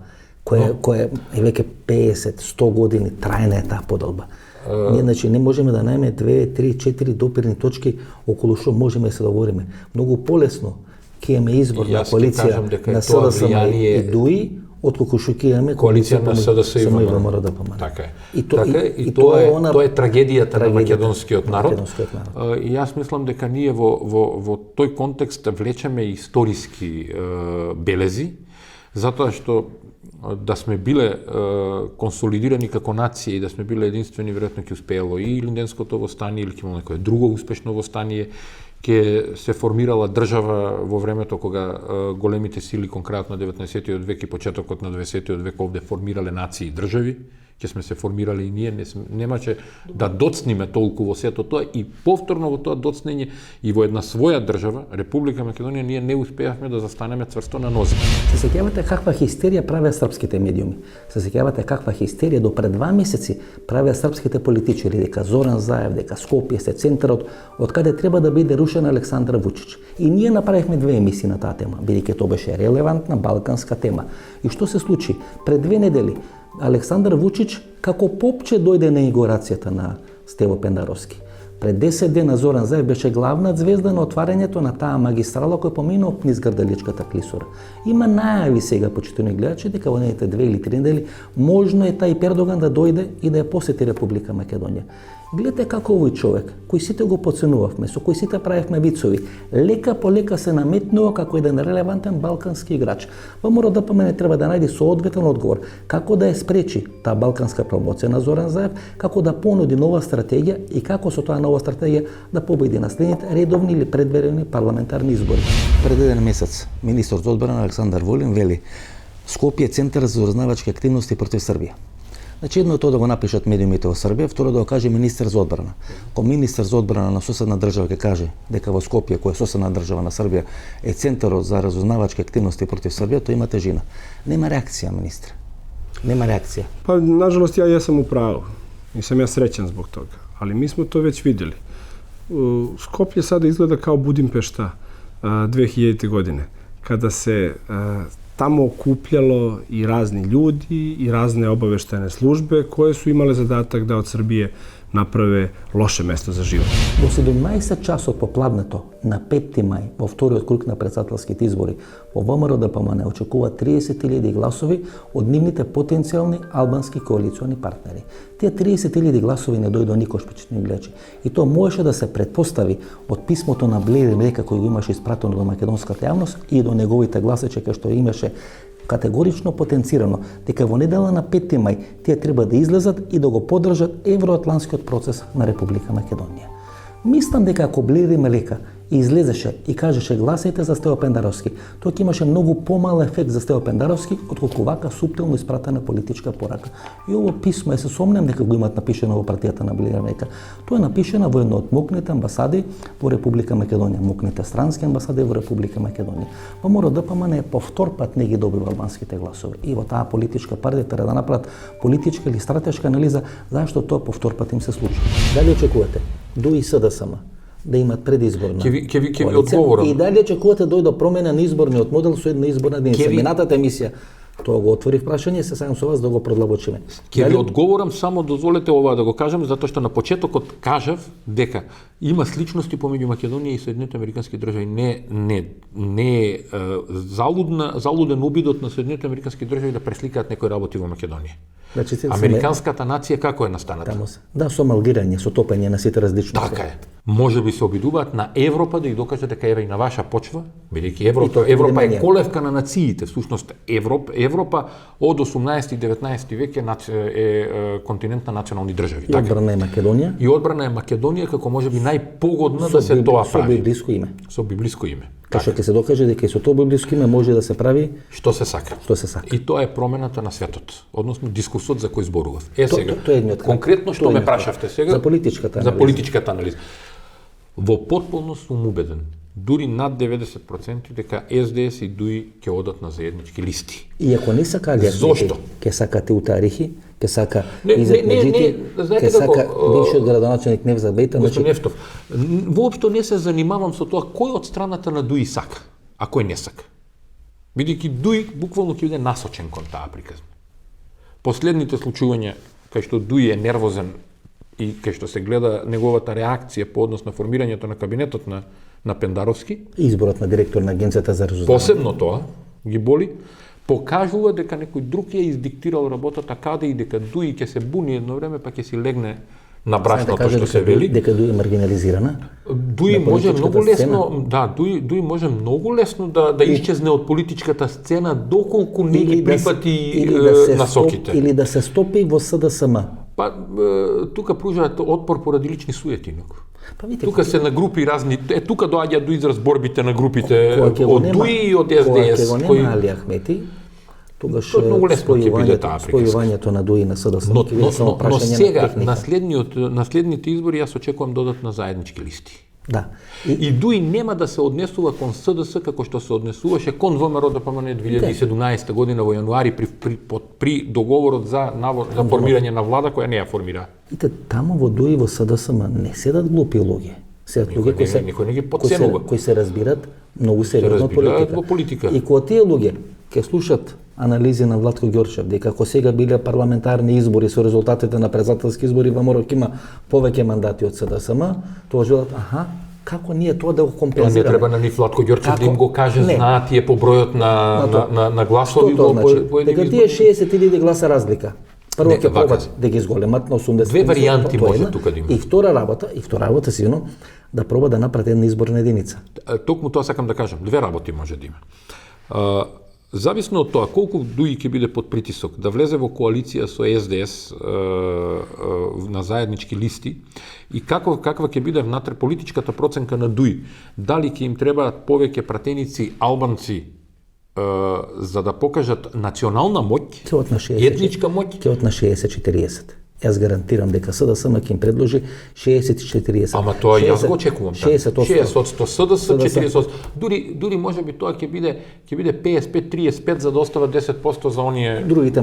Која е веќе 50-100 години трајна е таа поделба. Ние значи не можеме да најме 2, 3, 4 допирни точки околу што можеме да се договориме. Многу полесно ќе имаме избор на коалиција на СДСМ и ДУИ, отколку што ќе имаме коалиција на СДС и ВМРО ДПМН. Така е. И тоа е трагедијата на македонскиот народ. И јас мислам дека ние во тој контекст влечеме историски белези, затоа што да сме биле консолидирани како нација и да сме биле единствени, веројатно ќе успеело и Илинденското востание или ќе имало некое друго успешно востание, ќе се формирала држава во времето кога големите сили кон крајот на 19. век и почетокот на 20. век овде формирале нации и држави, ќе сме се формирале и ние немаше да доцниме толку во сето тоа и повторно во тоа доцнење и во една своја држава, Република Македонија, ние не успеавме да застанеме цврсто на нозе. Се сеќавате каква хистерија правеа српските медиуми? Се сеќавате каква хистерија до пред 2 месеци правеа српските политичари дека Зоран Заев, дека Скопје се центарот од каде треба да биде рушен Александар Вучич. И ние направивме 2 емисии на таа тема, бидејќи тоа беше релевантна балканска тема. И што се случи? Пред 2 недели Александар Вучич како попче дојде на инаугурацијата на Стево Пендаровски. Пред 10 дена Зоран Заев беше главна звезда на отварањето на таа магистрала која поминува низ Грдаличката клисура. Има најави сега, почитувани гледачи, дека во наредните 2 или 3 недели можно е Тајип Ердоган да дојде и да ја посети Република Македонија. Гледате како овој човек, кој сите го подценувавме, со кој сите правевме вицови, лека по лека се наметнува како еден релевантен балкански играч. ВМРО ДПМН треба да најде соодветен одговор како да ја спречи таа балканска промоција на Зоран Заев, како да понуди нова стратегија и како со тоа нова стратегија да победи на следните редовни или предварени парламентарни избори. Пред еден месец министрот за одбрана Александар Вулин вели Скопје е центар за разузнавачки активности против Србија. Значи, едно е тоа да го напишат медиумите во Србија, второ да го каже министер за одбрана. Кога министер за одбрана на соседна држава ќе каже дека во Скопје, која е соседна држава на Србија, е центарот за разузнавачки активности против Србија, тоа има тежина. Нема реакција, министре. Нема реакција. Па, нажалост, ја сам у праву. И сам ја среќен због тога. Али ми смо тоа веќе видели. Скопје сада изгледа као Будимпешта 2000-те године, када се тамо окупljalo и разни људи и разне обавештајне службе кои су имале задатак да од Србије направе лоше место за живот. Во 17 часот попладнето на 5 мај во вториот круг на претседателските избори во ВМРО ДПМН очекува 30.000 гласови од нивните потенцијални албански коалициони партнери. Тие 30.000 гласови не дојдоа никош, почитувани гледачи. И тоа можеше да се предпостави од писмото на Блеир Мека кој го имаше испратено до македонската јавност и до неговите гласачи кај што имаше категорично потенцирано дека во недела на 5 мај тие треба да излезат и да го поддржат евроатлантскиот процес на Република Македонија. Мислам дека ако Блеир Мека излезеше и кажеше гласајте за Стево Пендаровски, тоа ќе имаше многу помал ефект за Стево Пендаровски отколку вака суптилно испратена политичка порака. И ово писмо, се сомнем дека го имат напишено во партијата на Блеир Мека. Тоа е напишено во една од мокните амбасади во Република Македонија, мокните странски амбасади во Република Македонија. ВМРО ДПМН по втор пат не ги добива албанските гласови. И во таа политичка партија треба да направат политичка или стратешка анализа зашто тоа по втор пат им се случи. Дали очекувате ДУИ СДСМ да имат предизборна Ќе ви одговорам. И дали очекувате дојде до промена на изборниот модел со една изборна единица? Минатата емисија тоа го отворив прашање, се сакам со вас да го продлабочиме. Ќе ви одговорам, само дозволете ова да го кажам, затоа што на почетокот кажав дека има сличности помеѓу Македонија и Соединетите Американски држави. Не е залуден обидот на Соединетите Американски држави да пресликаат некои работи во Македонија. Значи, Американската нација како е настаната? Да, со амалгирање, со топење на сите различности. Така е. Може би се обидуваат на Европа да ја докаже дека еве и на ваша почва, бидејќи Европа е колевка на нациите, всушност Европа од 18 и 19 век е континент на национални држави. И одбрана е Македонија. И одбрана е Македонија како можеби најпогодна да се тоа прави. Со библиско име. Со библиско име. Така што ќе се докаже дека и со тоа библиско име може да се прави што се сака. Што се сака. И тоа е промената на светот, односно дискусот за кој зборував. Сега, тоа конкретно што ме прашавте сега за политичката анализа. За политичката анализа. Во потполност сум убеден, дури над 90% дека СДС и ДУИ ќе одат на заеднички листи. И ако не сака зошто? Ќе сака Теутарихи, ќе сака Изет Меджити, ќе сака бившиот градоначелник Невзат Бејта. Господин Нефтов, воопшто не се занимавам со тоа кој од страната на ДУИ сака, а кој не сака. Бидејќи ДУИ буквално ќе биде насочен кон таа приказна. Последните случувања кај што ДУИ е нервозен и кај што се гледа неговата реакција по однос на формирањето на кабинетот на Пендаровски, изборот на директор на Агенцијата за разузнавање. Посебно тоа ги боли, покажува дека некој друг ја издиктирал работата каде и дека ДУИ ќе се буни едно време па ќе си легне на брашното што се вели. Дека ДУИ е маргинализирана. ДУИ може многу лесно, ДУИ може многу лесно да исчезне од политичката сцена доколку не ги прифати насоките. Или да се стопи во СДСМ. Па тука пружаат отпор поради лични суети. Тука се на групи разни, тука доаѓа до израз борбите на групите од ДУИ и од СДС. Кога ќе го нема Али Ахмети, тогаш спојувањето на ДУИ на СДСМ но сега на следните избори јас очекувам додат на заеднички листи. Да. И ДУИ нема да се однесува кон СДС како што се однесуваше кон ВМРО ДПМН 2017 година во јануари при договорот за формирање на влада која не ја формира. Ите таму во ДУИ во СДСМ не седат глупи луѓе. Седат луѓе кои се разбират многу сериозно во политика. И кога тие луѓе ќе слушат анализи на Владко Ѓорчев, дека ако сега биле парламентарни избори со резултатите на председателски избори, ВМРО ќе има повеќе мандати од СДСМ, тоа желат, како ние тоа да го компензираме? Не треба на ни Владко Ѓорчев да им го каже, знаат тие по бројот на гласови во поедини дека тие 60.000 гласа разлика. Прво ќе пробат да ги зголемат на 80%. Две варијанти може тука да има. И втора работа сигурно да проба да направи една изборна единица. Токму тоа сакам да кажам, две работи може да има. Зависно од тоа колку ДУИ ќе биде под притисок да влезе во коалиција со СДС на заеднички листи и каква ќе биде внатре политичката проценка на ДУИ, дали ќе им требаат повеќе пратеници албанци за да покажат национална моќ, етничка моќ, ќе од на 60-40. Јас гарантирам дека СДСМ ќе им предложи 60-40. Ама тоа јас го очекувам. 60% СДС, 40%. Дури можеби тоа ќе биде 55-35 за да остава 10% за оние другите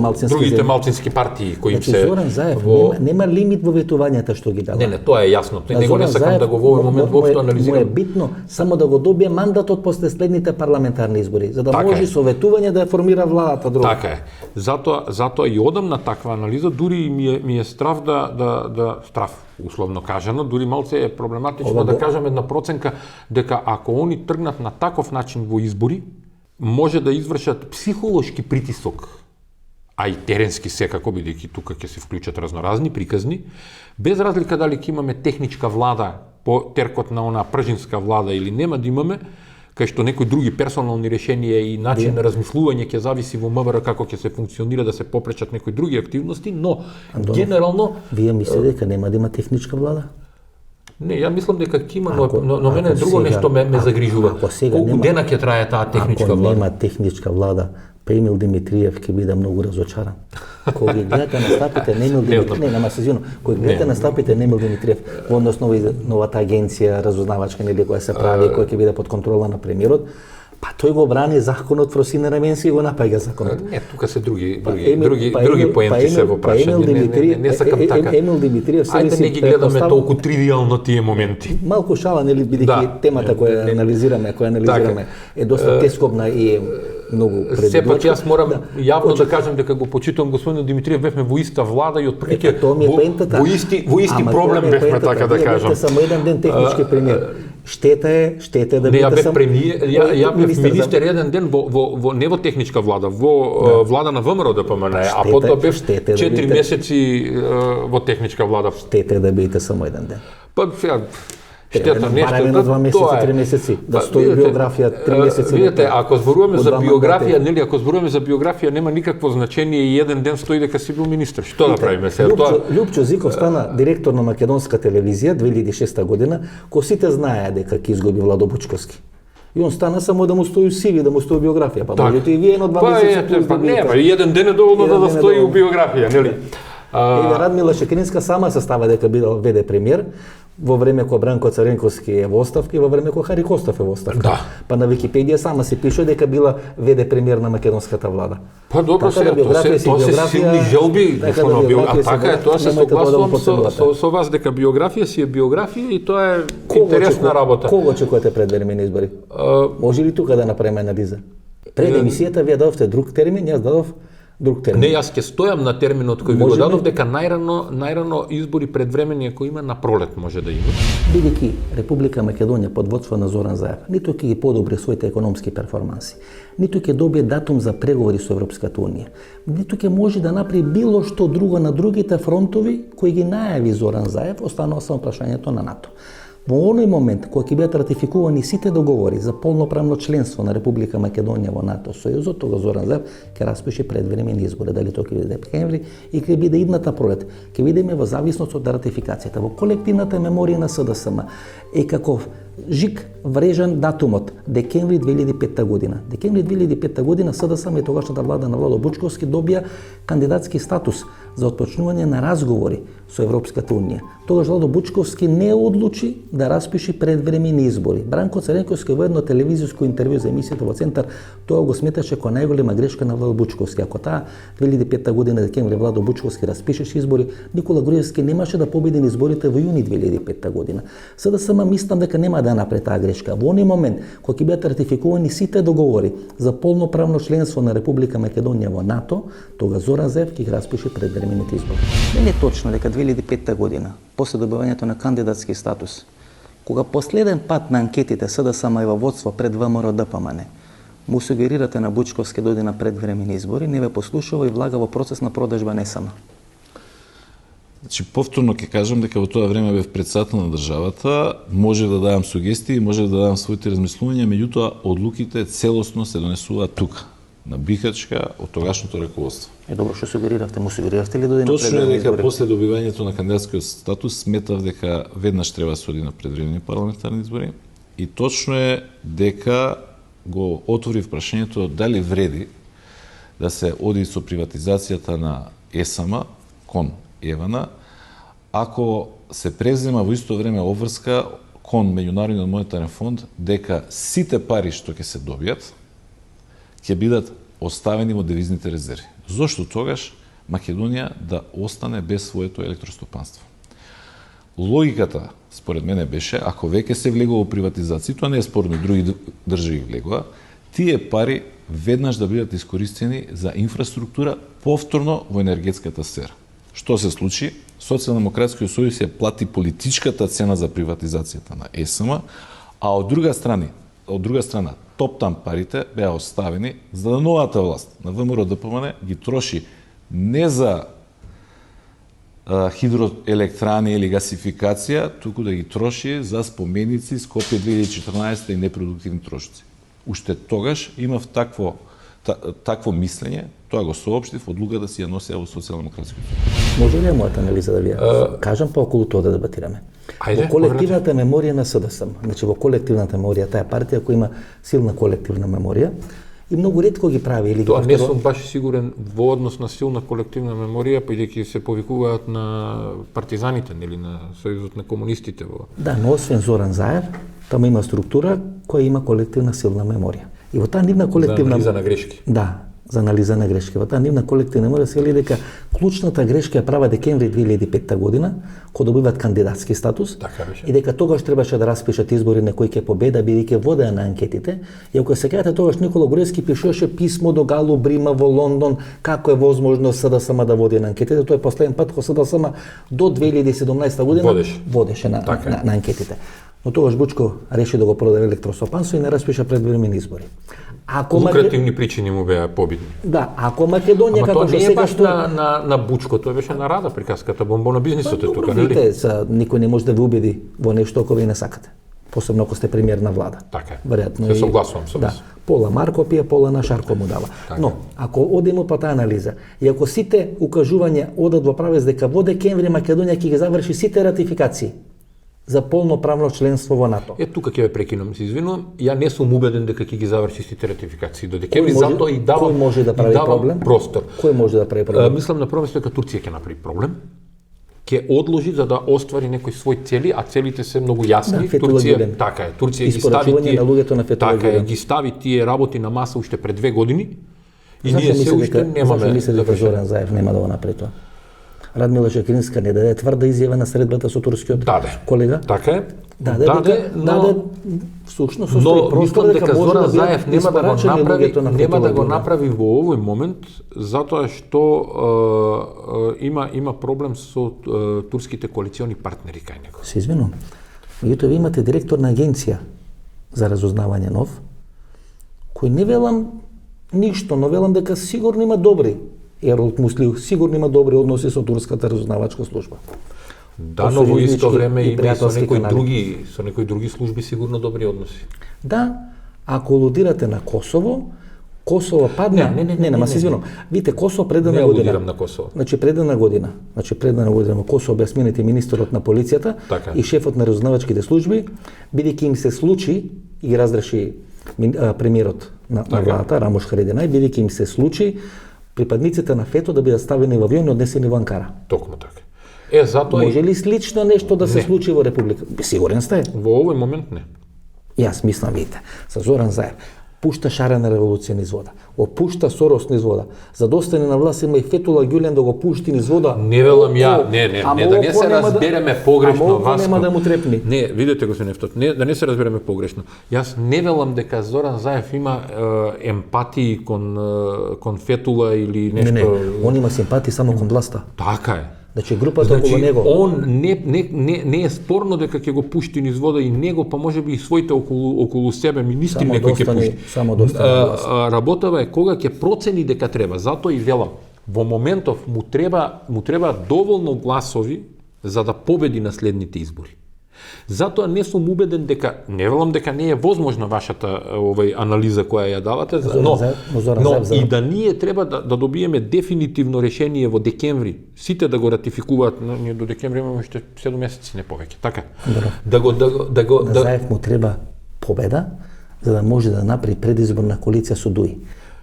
малцински партии кои им се Зоран Заев нема лимит во ветувањата што ги дава. Не, тоа е јасно. Него не сакам да го во овој момент воопшто анализирам. Му е битно само да го добие мандатот после следните парламентарни избори, за да може со ветување да ја формира владата друга. Така е. Затоа и одам на таква анализа, дури ми е страв страв, условно кажано, дури малце е проблематично да кажам една проценка дека ако они тргнат на таков начин во избори, може да извршат психолошки притисок, а и теренски секако, бидејќи тука ќе се вклучат разноразни приказни, без разлика дали ќе имаме техничка влада по теркот на она пржинска влада или нема да имаме, кај што некои други персонални решенија и начин на размислување ќе зависи во МВР како ќе се функционира да се попречат некои други активности, но генерално вие мислите дека нема да има техничка влада? Не, ја мислам дека ќе има, но мене друго нешто ме загрижува. Колку дена ќе трае таа техничка влада? Ако нема техничка влада, Емил Димитриев ќе биде многу разочаран. Кога ги гледате настапите на Емил Димитриев, кога гледате настапите на Емил Димитриев во однос на новата агенција разузнавачка која се прави, која ќе биде под контрола на премиерот, па тој го брани законот, Фросина Раменски го напаѓа законот. Не, тука се други поенти се во прашање. Не сакам така. Емил Димитриев се Ајде не ги гледаме толку тривијално тие моменти. Малку шала, нели, бидејќи темата која анализираме е доста тескобна и многу предвидувачка. Сепак јас морам јавно да кажам дека го почитувам господин Димитриев, бевме во иста влада и отприлike во исти проблем бевме, така да кажам. Вие само еден ден технички премиер. Штета е да бидете ја бев министер еден ден во не во техничка влада, во влада на ВМРО ДПМН, а потоа бев 4 месеци во техничка влада. Штета е да бидете само еден ден. Па штета нешто, на 2 месеци, 3 месеци, да стои биографија 3 месеци. Видете, ако зборуваме за биографија, нели, ако зборуваме за биографија, нема никакво значење и еден ден стои дека си бил министер. Што да правиме сега? Љупчо Зиков стана директор на македонска телевизија 2006 година, кога сите знаеа дека ќе изгуби Владо Бучковски. И он стана само да му стои CV, да му стои биографија, па можете и вие 1-2 месеци. Па не, еден ден е доволно да стои у биографија, нели? Радмила Шекринска сама се става дека бидел ВД премиер во време кога Бранко Царенковски е во оставка и во време кога Хари Костов е во оставка. Да. Па на Википедија сама се пише дека била ВД премиер на македонската влада. Па добро, тоа се силни желби, така е, тоа се согласувам со вас дека биографија си е биографија и тоа е интересна работа. Кого очекувате пред време на избори? Може ли тука да направиме анализа? Пред емисијата вие дадовте друг термин, јас дадов друг термин. Не, јас ќе стојам на терминот кој ви го дадов дека најрано избори предвремени ако има на пролет може да има. Бидејќи Република Македонија под водство на Зоран Заев ниту ќе ги подобри своите економски перформанси, ниту ќе добие датум за преговори со Европската унија, ниту ќе може да направи било што друго на другите фронтови кои ги најави Зоран Заев, останува само прашањето на НАТО. Во оној момент, кога ќе бидат ратификувани сите договори за полноправно членство на Република Македонија во НАТО Сојузот, тога Зоран Заев ќе распише предвремени избори, дали тоа ќе биде декември и ќе биде идната пролет. Ќе видиме во зависност од ратификацијата. Во колективната меморија на СДСМ е како жик врежан датумот декември 2005 година. Декември 2005 година СДСМ и тогашната влада на Владо Бучковски добија кандидатски статус за отпочнување на разговори со Европската унија. Тогаш Владо Бучковски не одлучи да распиши предвремени избори. Бранко Цренковски во едно телевизиско интервју за емисијата во Центар тоа го сметаше како најголема грешка на Владо Бучковски. Ако таа 2005 година декември Владо Бучковски распишеше избори, Никола Груевски немаше да победи на изборите во јуни 2005 година. СДСМ мислам дека нема да направи таа грешка. Во оној момент кога ќе бидат ратификувани сите договори за полноправно членство на Република Македонија во НАТО, тога Зоран Заев ќе ги распише предвремените избори. Не е точно дека 2005 година, после добивањето на кандидатски статус, кога последен пат на анкетите СДСМ е во водство пред ВМРО ДПМН, му сугерирате на Бучковски дојде на предвремени избори, не ве послушува и влага во процес на продажба не само. Значи, повторно ќе кажам дека во тоа време бев председател на државата, може да давам сугестии, може да давам своите размислувања, меѓутоа одлуките целосно се донесуваат тука, на Бихачка, од тогашното раководство. Добро, што сугериравте? Му сугериравте ли дојде на Точно е предвремени дека избори? после добивањето на кандидатскиот статус сметав дека веднаш треба да се оди на предвремени парламентарни избори и точно е дека го отвори прашањето дали вреди да се оди со приватизацијата на ЕСАМ кон Евана, ако се презема во исто време обврска кон Меѓународниот монетарен фонд дека сите пари што ќе се добијат ќе бидат оставени во девизните резерви. Зошто тогаш Македонија да остане без своето електростопанство? Логиката, според мене, беше, ако веќе се влегува во приватизација, тоа не е спорно, други држави влегува, тие пари веднаш да бидат искористени за инфраструктура повторно во енергетската сфера. Што се случи? Социјалдемократскиот сојуз ја плати политичката цена за приватизацијата на ЕСМ, а од друга страна, топтам парите беа оставени за да новата власт на ВМРО ДПМН ги троши не за хидроелектрани или гасификација, туку да ги троши за споменици Скопје 2014 и непродуктивни трошоци. Уште тогаш имав такво мислење, тоа го соопштив, одлука да си ја носеа во социјалдемократскиот сојуз. Може ли мојата анализа да ви кажам, па околу тоа да дебатираме? Ајде, во колективната меморија на СДСМ, значи во колективната меморија, таа партија која има силна колективна меморија, и многу ретко ги прави или ги Тоа не сум баш сигурен во однос на силна колективна меморија, бидејќи се повикуваат на партизаните, нели на Сојузот на комунистите во. Да, но освен Зоран Заев, таму има структура која има колективна силна меморија. И во таа нивна колективна За анализа на грешки. Да, за анализа на грешки. Во таа нивна колективна меморија се вели дека клучната грешка ја права декември 2005 година, кога добиваат кандидатски статус, и дека тогаш требаше да распишат избори на кои ќе победа, бидејќи водеа на анкетите. И ако се кажете, тогаш Никола Груевски пишеше писмо до Галу Брима во Лондон, како е возможно СДСМ да води на анкетите. Тоа е последен пат кога СДСМ до 2017 година водеше на анкетите. Но тогаш Бучко реши да го продаде електростопанство и не распиша предвремени избори. Лукративни причини му беа победни. Да, ако Македонија како што сега што на Бучко, тоа беше на Рада приказката, бомбона бизнисот е тука, нели? Никој не може да ви убеди во нешто ако ви не сакате. Посебно ако сте премиер на влада. Така е. Веројатно се согласувам со вас. Да, пола Марко пие, пола на Шарко му дава. Така. Но ако одиме по таа анализа и ако сите укажувања одат во правец дека во декември Македонија ќе ги заврши сите ратификации за полноправно членство во НАТО. Тука ќе ве прекинам, се извинувам. Ја не сум убеден дека ќе ги заврши сите ратификации до декември, затоа и давам кој може да прави проблем? Простор. Кој може да прави проблем? Мислам на прво место дека Турција ќе направи проблем. Ќе одложи за да оствари некои своји цели, а целите се многу јасни. Да, Турција, така е, Турција ги стави тие на луѓето на Фетулlah така е, ги стави тие работи на маса уште пред 2 години. И Зашто ние се уште немаме. Зашто мислите дека Зоран Заев нема да го направи тоа? Радмила Чекринска не даде тврда изјава на средбата со турскиот колега? Така е. Даде, всушност состои простор дека може Зоран да Заев нема да го направи во овој момент, затоа што има проблем со турските коалициони партнери кај него. Се извинувам. Меѓутоа ви имате директор на агенција за разузнавање нов, кој не велам ништо, но велам дека сигурно има добри. Еролд Муслиу сигурно има добри односи со турската разузнавачка служба. Да, но во исто време има и со некои други служби сигурно добри односи. Да, ако алудирате на Косово падна. Не, се извинувам. Видите, Косово предана година. Не алудирам на Косово. Предана година во Косово беа сменети министерот на полицијата и шефот на разузнавачките служби, бидејќи им се случи и ги разреши премиерот на владата Рамош Харединај, бидејќи им се случи припадниците на ФЕТО да бидат ставени во авион и однесени во Анкара. Токму така. Затоа може ли слично нешто да се случи во Република? Сигурен сте? Во овој момент не. Јас мислам, видите, со Зоран Заев пушта шарена револуција низ вода, го пушта Сорос низ вода. За да остане на власт има и Фетула Ѓулен да го пушти низ вода. Не велам ја, не да не се разбереме погрешно, Васко. Нема да му трепни. Не, видете господин Ефтот, да не се разбереме погрешно. Јас не велам дека Зоран Заев има емпатии кон Фетула или нешто. Не, он има симпатии само кон власта. Така е. Значи групата околу него. Он не е спорно дека ќе го пушти низ вода и него, па можеби и своите околу себе министри некој ќе пушти. Само достане. Работава е кога ќе процени дека треба. Затоа и велам, во моментов му треба доволно гласови за да победи на следните избори. Затоа не сум убеден дека, не велам дека не е возможна вашата анализа која ја давате, но и да ние треба да добиеме дефинитивно решение во декември, сите да го ратификуваат, ние до декември имаме уште 7 месеци, не повеќе, така? На Заев му треба победа, за да може да направи предизборна коалиција со ДУИ.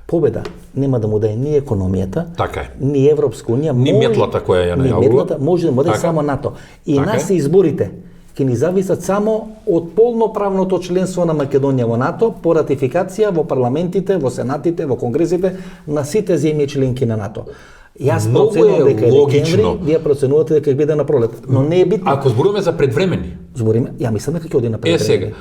Победа нема да му даде ни економијата, ни Европска унија, ни метлата која ја најавува, може да му даде само НАТО. И нас изборите ќе ни зависат само од полноправното членство на Македонија во НАТО по ратификација во парламентите, во сенатите, во конгресите на сите земји членки на НАТО. Јас проценувам дека е декември, вие проценувате дека ќе биде на пролет, но не е битно. Ако зборуваме за предвремени. Ја мислам дека ќе оди на предвремени.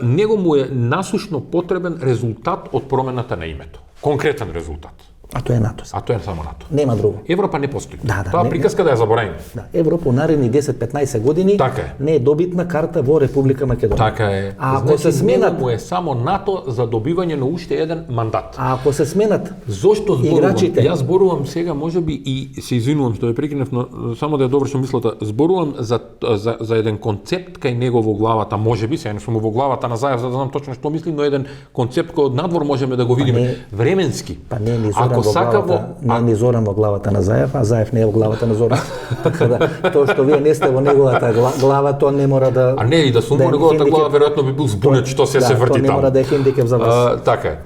Него му е насушно потребен резултат од промената на името. Конкретен резултат. А тоа е НАТО. А тоа е само НАТО. Нема друго. Европа не постои. Тоа приказка да ја заборавиме. Европа наредни 10-15 години не е добитна карта во Република Македонија. Така е. А ако се сменат, му е само НАТО за добивање на уште еден мандат. А ако се сменат, зошто зборувам? Играчите? Јас зборувам сега, можеби и се извинувам што ја прекинев, но само да ја довршам мислата. Зборувам за еден концепт кај него во главата, можеби, сега не сум во главата на Заев за да знам точно што мисли, но еден концепт кој од надвор можеме да го видиме, временски. Па не ни ни Зоран во главата на Заев, а Заев не е во главата на Зоран. Така да, тоа што вие не сте во неговата глава, тоа не мора да... А не, и да сум во неговата глава, веројатно би бил збунет што се врти таму. Тоа не мора да е хендикеп за вас. Така е.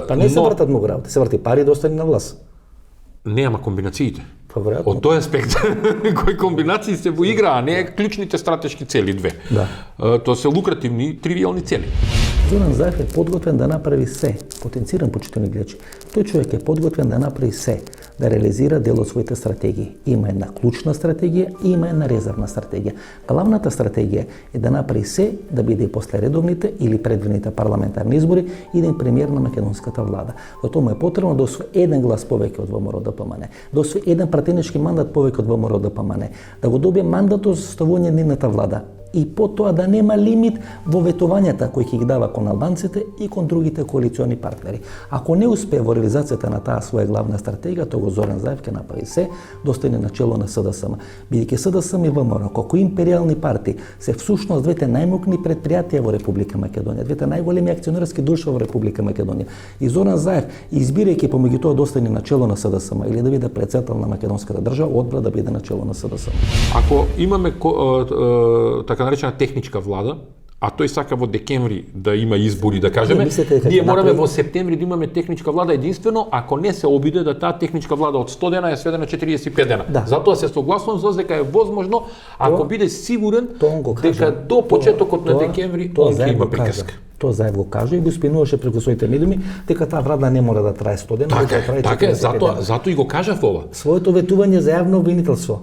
Па не се вртат многу работи, се врти пари да остане на власт. Не, ама комбинациите. Од тој аспект, кои комбинации се во игра, а не клучните стратешки цели две. Тоа се лукративни, тривијални цели. Зоран Заев е подготвен да направи се, потенциран почитани гледачи. Тој човек е подготвен да направи се, да реализира дел од своите стратегии. Има една клучна стратегија и има една резервна стратегија. Главната стратегија е да направи се да биде и после редовните или предвидените парламентарни избори иден премиер на македонската влада. За тоа му е потребно да освои еден глас повеќе од ВМРО-ДПМН, да освои еден пратенички мандат повеќе од ВМРО-ДПМН, да го добие мандатот за составување на нивната влада. И потоа да нема лимит во ветувањата кои ќе ги дава кон албанците и кон другите коалициони партнери. Ако не успее во реализацијата на таа своја главна стратегија, тоа Зоран Заев ќе направи се да остане на чело на СДСМ. Бидејќи СДСМ и ВМРО, како империјални партии, се всушност двете најмокни предпријатија во Република Македонија, двете најголеми акционерски друштва во Република Македонија. И Зоран Заев, избирајќи помеѓу тоа да остане на чело на СДСМ или да биде председател на македонската држава, одбра да биде на чело на СДСМ. Ако имаме така наречена техничка влада, а тој сака во декември да има избори, да кажеме, ние мораме во септември да имаме техничка влада единствено ако не се обиде да таа техничка влада од 100 дена е сведена на 45 дена. Затоа се согласувам за дека е возможно ако биде сигурен дека до почетокот на декември он ќе има приказка. Тоа Заев го кажа и го спинуваше преку своите медиуми дека таа влада не мора да трае 100 дена, така е, затоа и го кажав ова. Своето ветување за јавно обвинителство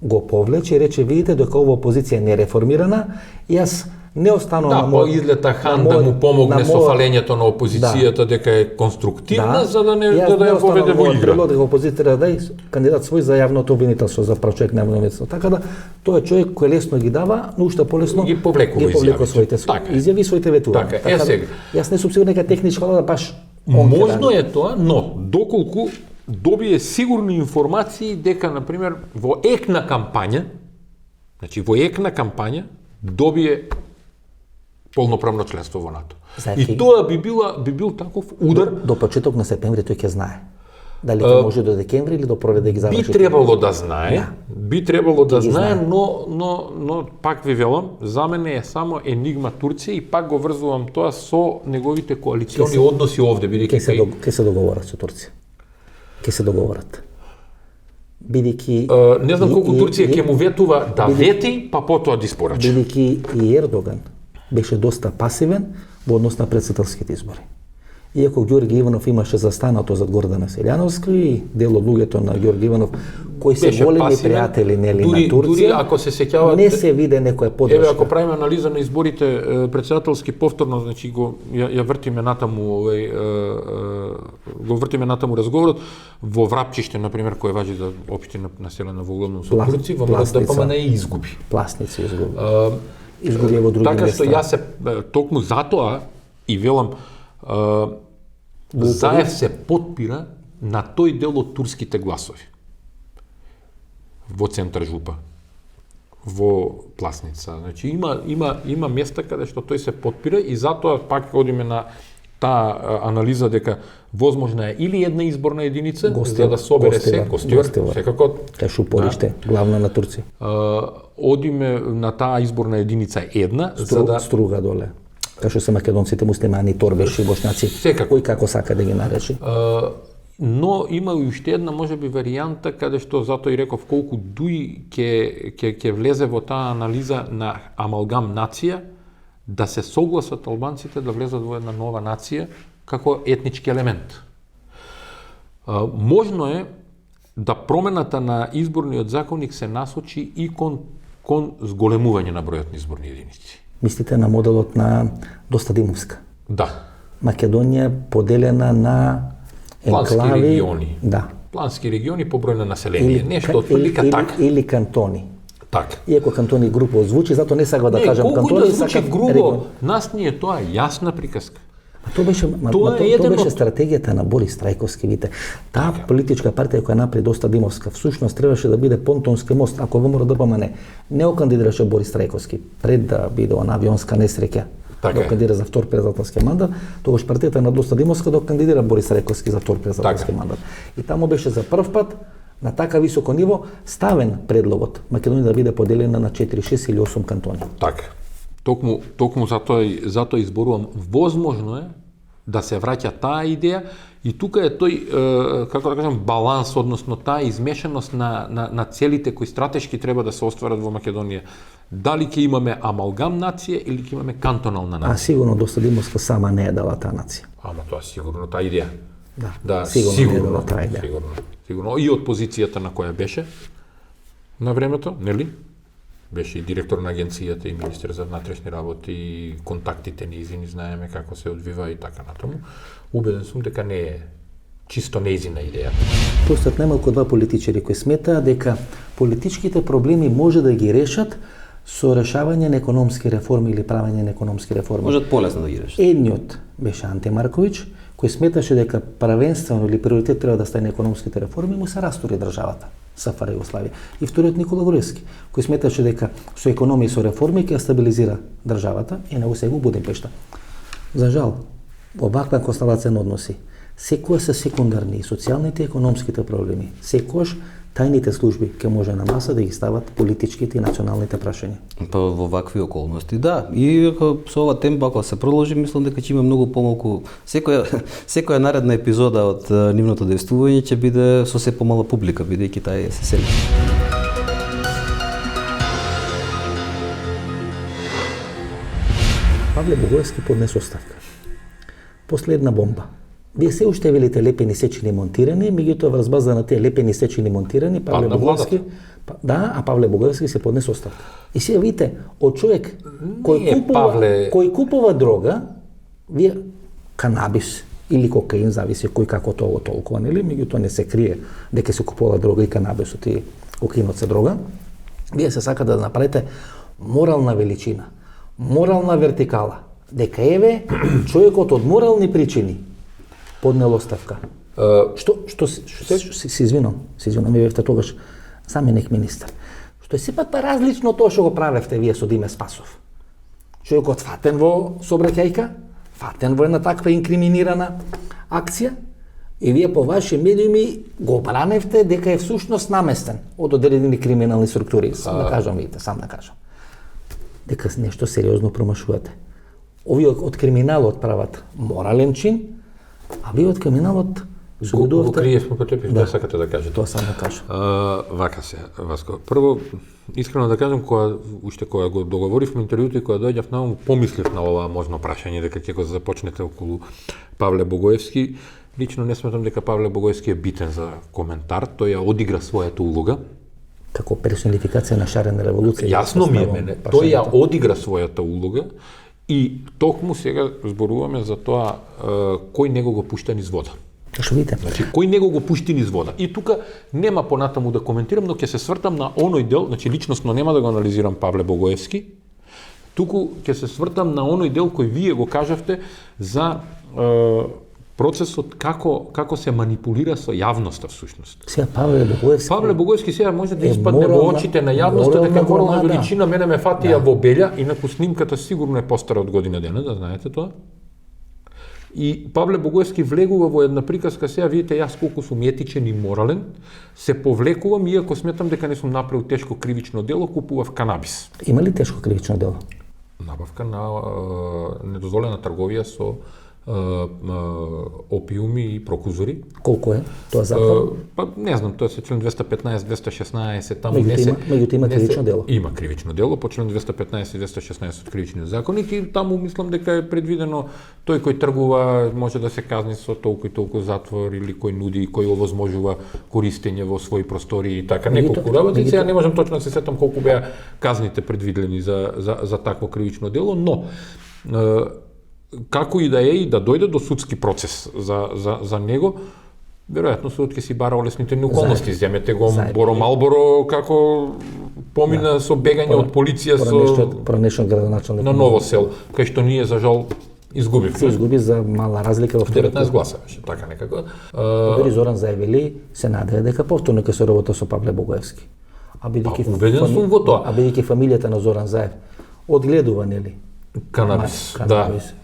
го повлече и рече, видите, дека ова опозиција не е реформирана, јас не останувам на излета Хан да му помогне со фалењето на опозицијата дека е конструктивна за да ја поведе во игра. Јас дека опозицијата да кандидат свој за јавното обвинителство, за прав човек на јавно обвинителство. Така да тоа е човек кој лесно ги дава, но уште полесно ги повлекува своите изјави, своите ветувања. Така е, сега. Јас не сум сигурен дека техничка влада баш можно е тоа, но доколку добие сигурни информации дека, например, во ек на кампања, Значи, во екна кампања добие полноправно членство во НАТО. И тоа би бил таков удар. До почеток на септември тој ќе знае. Дали ќе може до декември или до пролет да ги заврши? Би требало да знае, но пак ви велам, за мене е само енигма Турција и пак го врзувам тоа со неговите коалициони односи овде, бидејќи ќе се договорат со Турција. Ќе се договорат. Бидејќи не знам колку Турција ќе му ветува да вети, па потоа да испорача. Бидејќи и Ердоган беше доста пасивен во однос на претседателските избори. Иако Ѓорги Иванов имаше застанато зад Гордана Селјановска и дел од луѓето на Ѓорги Иванов кои се големи пријатели на Турција, дури ако се сеќавате, не се виде некоја поддршка. Еве, ако правиме анализа на изборите претседателски повторно, значи ја вртиме натаму го вртиме натаму разговорот во Врапчиште, на пример, кој важи за општина населена во углавном со турци, во ДПМН изгуби. Пласници изгуби. Изгуби во други места. Така што јас се токму затоа и велам Заев се потпира на тој дел од турските гласови во центар жупа, во Пласница. Значи има места каде што тој се потпира и затоа пак одиме на таа анализа дека возможна е или една изборна единица за да собере се Костјор, секако Кашупориште, главна на Турција. Одиме на таа изборна единица една за да Струга доле. Кашо се македонците, муслимани, торбеши, бошњаци, кој како сака да ги наречи. Но има и уште една можеби варијанта каде што затоа и реков колку дуи ќе влезе во таа анализа на амалгам нација, да се согласат албанците да влезат во една нова нација како етнички елемент. Можно е да промената на изборниот законник се насочи и кон зголемување на бројот на изборни единици. Мислите на моделот на Достадимовска? Да. Македонија поделена на плански региони. Да. Плански региони по број на население. Нешто отприлика така. Или кантони. Така. Иако кантони групо звучи, затоа не сакам да кажам кантони, сакам грубо. Нас ни е тоа јасна приказка. Тоа беше стратегијата на Борис Трајковски, видите. Таа политичка партија која направи Достадимовска, всушност требаше да биде понтонски мост, ако ВМРО ДПМН не окандидираше Борис Трајковски пред да биде она авионска несреќа, да окандидира за втор председателски мандат, тогаш партијата на Достадимовска да окандидира Борис Трајковски за втор председателски мандат. И таму беше за прв пат на така високо ниво ставен предлогот Македонија да биде поделена на 4, 6 или 8 кантони. Така. Токму затоа изборувам. Возможно е да се враќа таа идеја и тука е тој, како да кажам, баланс, односно таа измешаност на целите кои стратешки треба да се остварат во Македонија. Дали ќе имаме амалгам нација или ќе имаме кантонална нација? Сигурно Достадимовска сама не е дала таа нација. Ама тоа сигурно таа идеја. Да, сигурно не е дала таа идеја. Сигурно. И од позицијата на која беше на времето, нели? Беше и директор на агенцијата и министер за внатрешни работи и контактите неизини, знаеме како се одвива и така натаму. Убеден сум дека не е чисто неизина идеја. Постат немалку два политичари кои сметаат дека политичките проблеми може да ги решат со решавање на економски реформи или правење на економски реформи. Можат полесно да ги решат. Едниот беше Анте Марковиќ, кој сметаше дека правенствено или приоритет треба да стане економските реформи, му се растури државата. СФР Југославија. И вториот Никола Груевски, кој сметаше дека со економија и со реформи ќе стабилизира државата и него сега Будимпешта. За жал, оваква констелација на односи, секоја се секундарни социјалните и економските проблеми, секојаш тајните служби ќе може на маса да ги стават политичките и националните прашања. Па во вакви околности, да. И со ова темпо ако се продолжи, мислам дека ќе има многу помалку секоја наредна епизода од нивното действување ќе биде со се помала публика, бидејќи таа се сели. Павле Богоевски поднесе оставка. После една бомба. Вие се уште велите лепени сечени монтирани, меѓутоа врз база на тие лепени сечени монтирани, Павле Богоевски, а Павле Богоевски се поднесе оставка. И сега видите, од човек кој купува дрога, вие канабис или кокаин, зависи кој како тоа толкува, нели? Меѓутоа не се крие дека се купува дрога и канабисот и кокаинот се дрога. Вие се сака да направите морална величина, морална вертикала, дека еве човекот од морални причини поднел оставка. Се извинам, ми бевте тогаш заменик министар. Што е сепак па различно од тоа што го правевте вие со Диме Спасов. Човекот фатен во сообраќајка, фатен во една таква инкриминирана акција, и вие по ваши медиуми го браневте дека е всушност наместен од одредени криминални структури. Сам да кажам, видите, сам да кажам. Дека нешто сериозно промашувате. Овие од криминалот прават морален чин, а вие од криминалот Го криевме потрепиш, да сакате да кажете. Тоа сам да кажам. Вака се, Васко. Прво, искрено да кажам, уште кога го договоривме интервјуто и кога дојдев на ум, помислив на ова можно прашање дека ќе го започнете околу Павле Богоевски. Лично не сметам дека Павле Богоевски е битен за коментар, тој ја одигра својата улога. Како персонификација на шарена револуција. Јасно ми е мене, тој ја одигра својата улога и токму сега зборуваме за тоа кој него го пушта низ вода. Што видите? Значи, кој него го пушти низ вода. И тука нема понатаму да коментирам, но ќе се свртам на оној дел, значи личносно нема да го анализирам Павле Богоевски, туку ќе се свртам на оној дел кој вие го кажавте за процесот како се манипулира со јавноста всушност. Сега Павле Богоевски сега може да испадне во очите на јавноста дека морална величина, мене ме фатија во белја, инаку снимката сигурно е постара од година дена, да знаете тоа. И Павле Богоевски влегува во една приказка, сега видите јас колку сум етичен и морален, се повлекувам, иако сметам дека не сум направил тешко кривично дело, купував канабис. Има ли тешко кривично дело? Набавка на недозволена трговија со опиуми и прокузори. Колку е тоа затвор? Па не знам, тоа се член 215, 216, таму меѓутоа има кривично дело. Има кривично дело по член 215 и 216 од кривичниот законник и таму мислам дека е предвидено тој кој тргува може да се казни со толку и толку затвор или кој нуди, кој овозможува користење во своји простори и така неколку работи. Сега не можам точно да се сетам колку беа казните предвидени за такво кривично дело, но како и да е и да дојде до судски процес за него, веројатно судот ќе си бара олеснителни околности. Земете го Боро Малборо како помина со бегање од полиција на Ново село, кај што ние за жал изгубивме. Се изгуби за мала разлика во 19 гласа беше, така некако. Дори Зоран Заевели се надева дека повторно ќе се работа со Павле Богоевски. Убеден сум во тоа. А бидејќи фамилијата на Зоран Заев одгледува, нели? Канабис.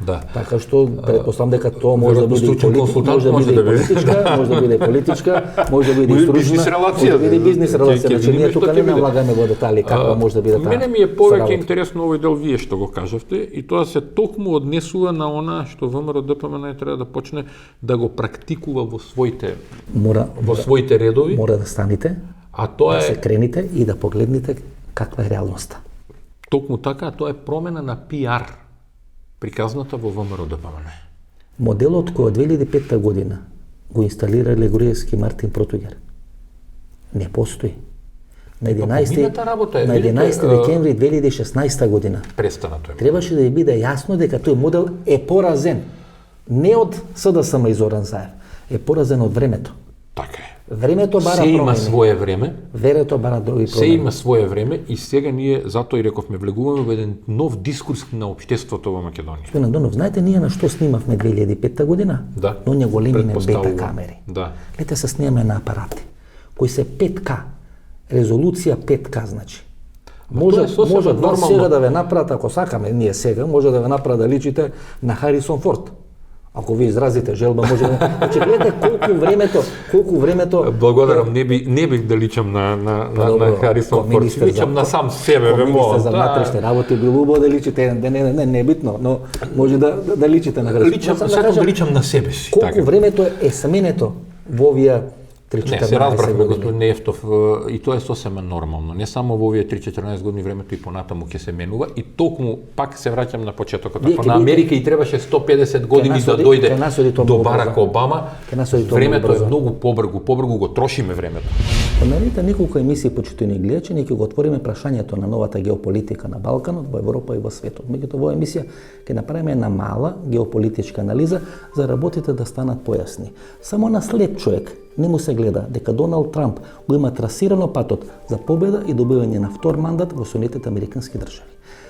Да. Така што претпоставам дека тоа може да биде политичка, може да биде политичка, може да биде стружна, може да биде бизнис релација. Значи ние тука не навлагаме во детали како може да биде таа. Мене ми е повеќе интересно овој дел вие што го кажавте и тоа се токму однесува на она што ВМРО ДПМН треба да почне да го практикува во своите редови. Мора да станете, а тоа да се крените и да погледнете каква е реалноста. Токму така, тоа е промена на PR приказната во ВМРО ДПМН. Моделот кој од 2005 година го инсталира Легориевски Мартин Протуѓер не постои. На 11 декември 2016 година престана тој. Требаше да ја биде јасно дека тој модел е поразен. Не од СДСМ и Зоран Заев, е поразен од времето. Така е. Времето бара промени. Се има промени. свое време. Времето бара други промени. Се има свое време и сега ние затоа и рековме влегуваме во еден нов дискурс на општеството во Македонија. Господин Андонов, знаете ние на што снимавме 2005 година? Да. Но ние големи бета камери. Да. Лете се снимаме на апарати кои се 5К. Резолуција 5К значи. Може сега да ве направат, ако сакаме ние сега, може да ве направат да личите на Харисон Форд. Ако ви изразите желба, може да... Значи, гледате колку времето... Благодарам, не бих да личам на Харисон Форд, личам на сам себе, бе министер за внатрешни работи било убаво да личите, не е битно, но може да личите на Харисон Форд. Сакам да личам на себе си. Колку времето е сменето во овие 3-14 Не, се разбрахме, господин Ефтов, и тоа е сосема нормално. Не само во овие 3-14 години времето и понатаму ќе се менува и токму пак се враќам на почетокот. Ако на Америка и требаше 150 години да дојде до Барак Обама, времето е многу побргу го трошиме времето. Во наредните неколку емисии, почитувани гледачи, ние ќе го отвориме прашањето на новата геополитика на Балканот, во Европа и во светот. Меѓутоа, во емисија ќе направиме една мала геополитичка анализа за работите да станат појасни. Само на след човек не му се гледа дека Доналд Трамп го има трасирано патот за победа и добивање на втор мандат во Соединетите Американски држави.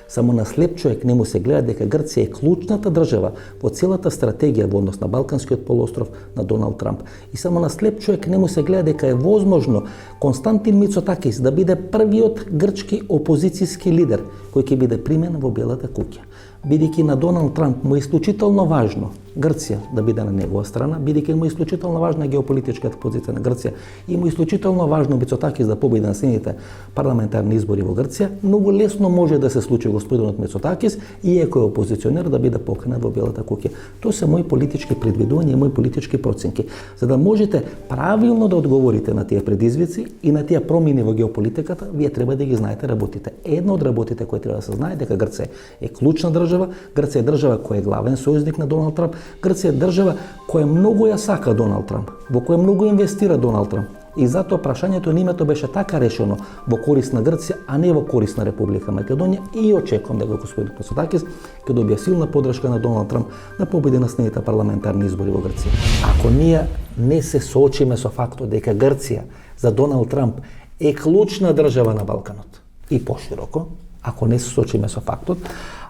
Само на слеп човек не му се гледа дека Грција е клучната држава во целата стратегија во однос на Балканскиот полуостров на Доналд Трамп. И само на слеп човек не му се гледа дека е возможно Константин Мицотакис да биде првиот грчки опозицијски лидер кој ќе биде примен во Белата куќа. Бидејќи на Доналд Трамп му е исклучително важно Грција да биде на негова страна, бидејќи му е исклучително важна геополитичката позиција на Грција и му е исклучително важно Мицотакис да победи на следните парламентарни избори во Грција, многу лесно може да се случи господинот Мицотакис, иако е опозиционер, да биде поканет во Белата куќа. Тоа се мои политички предвидувања и мои политички проценки. За да можете правилно да одговорите на тие предизвици и на тие промени во геополитиката, вие треба да ги знаете работите. Една од работите кои треба да се знае дека Грција е клучна држава, Грција е држава која е главен сојузник на Доналд Трамп, Грција е држава која многу ја сака Доналд Трамп, во која многу инвестира Доналд Трамп. И затоа прашањето на името беше така решено во корист на Грција, а не во корист на Република Македонија, и очекувам дека господин Мицотакис ќе добие силна поддршка на Доналд Трамп да победи на следните парламентарни избори во Грција. Ако ние не се соочиме со фактот дека Грција за Доналд Трамп е клучна држава на Балканот и пошироко, ако не се соочиме со фактот,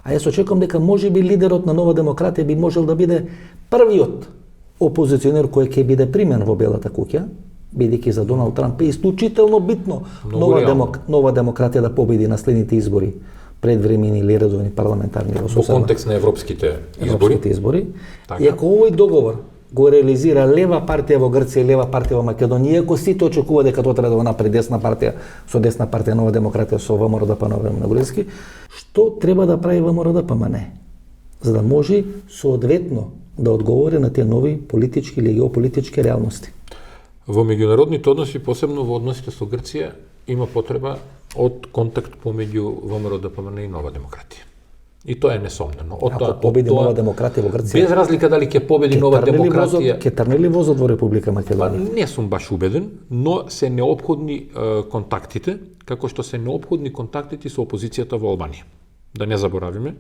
а јас очекувам дека можеби лидерот на Нова демократија би можел да биде првиот опозиционер кој ќе биде примен во Белата куќа, бидејќи за Доналд Трамп е исклучително битно Нова демократија да победи на следните избори, предвремени или редовни парламентарни во контекст на европските избори. И ако овој договор го реализира лева партија во Грција и лева партија во Македонија, иако сите очекува дека тоа треба да го направи десна партија Нова демократија со ВМРО-ДПМН на Груевски, што треба да прави ВМРО-ДПМН? За да може соодветно да одговори на тие нови политички или геополитички реалности. Во меѓународните односи, посебно во односите со Грција, има потреба од контакт помеѓу ВМРО-ДПМН и Нова демократија. И тоа е несомнено. Ако победи Нова демократија во Грција, без разлика дали ќе победи Нова демократија, ќе трне ли возот во Република Македонија? Не сум баш убеден, но се неопходни контактите, како што се неопходни контактите со опозицијата во Албанија. Да не заборавиме,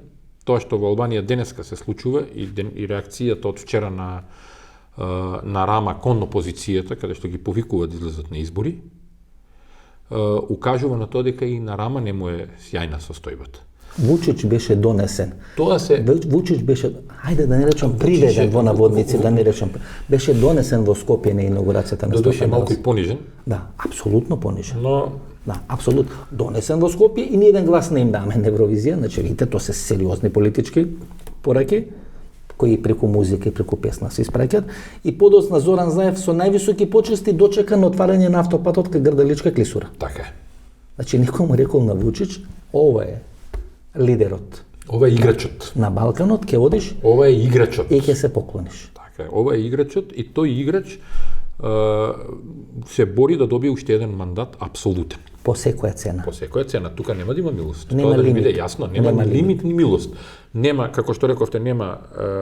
тоа што во Албанија денеска се случува и реакцијата од вчера на Рама кон опозицијата, каде што ги повикуваат да излезат на избори, укажува на тоа дека и на Рама не му е сјајна состојбата. Вучич беше донесен. Вучич беше, хајде да не речам приведен во наводници, да не речам, беше донесен во Скопје на инаугурацијата на Стефан. Малку и понижен. Да, апсолутно понижен. Но да, апсолутно донесен во Скопје и ни еден глас не им даме на Евровизија, значи видите, тоа се сериозни политички пораки кои преку музика и преку песна се испраќаат, и подоцна Зоран Заев со највисоки почести дочека на отварање на автопатот кај Грдаличка клисура. Така е. Значи никој му рекол на Вучич, ова е лидерот. Ова е играчот. На Балканот ќе одиш. Ова е играчот. И ќе се поклониш. Така е. Ова е играчот и тој играч се бори да добие уште еден мандат апсолутен. По секоја цена. По секоја цена. Тука нема да има милост. Нема Тоа да лимит. биде јасно, нема лимит ни милост. Нема, како што рековте, нема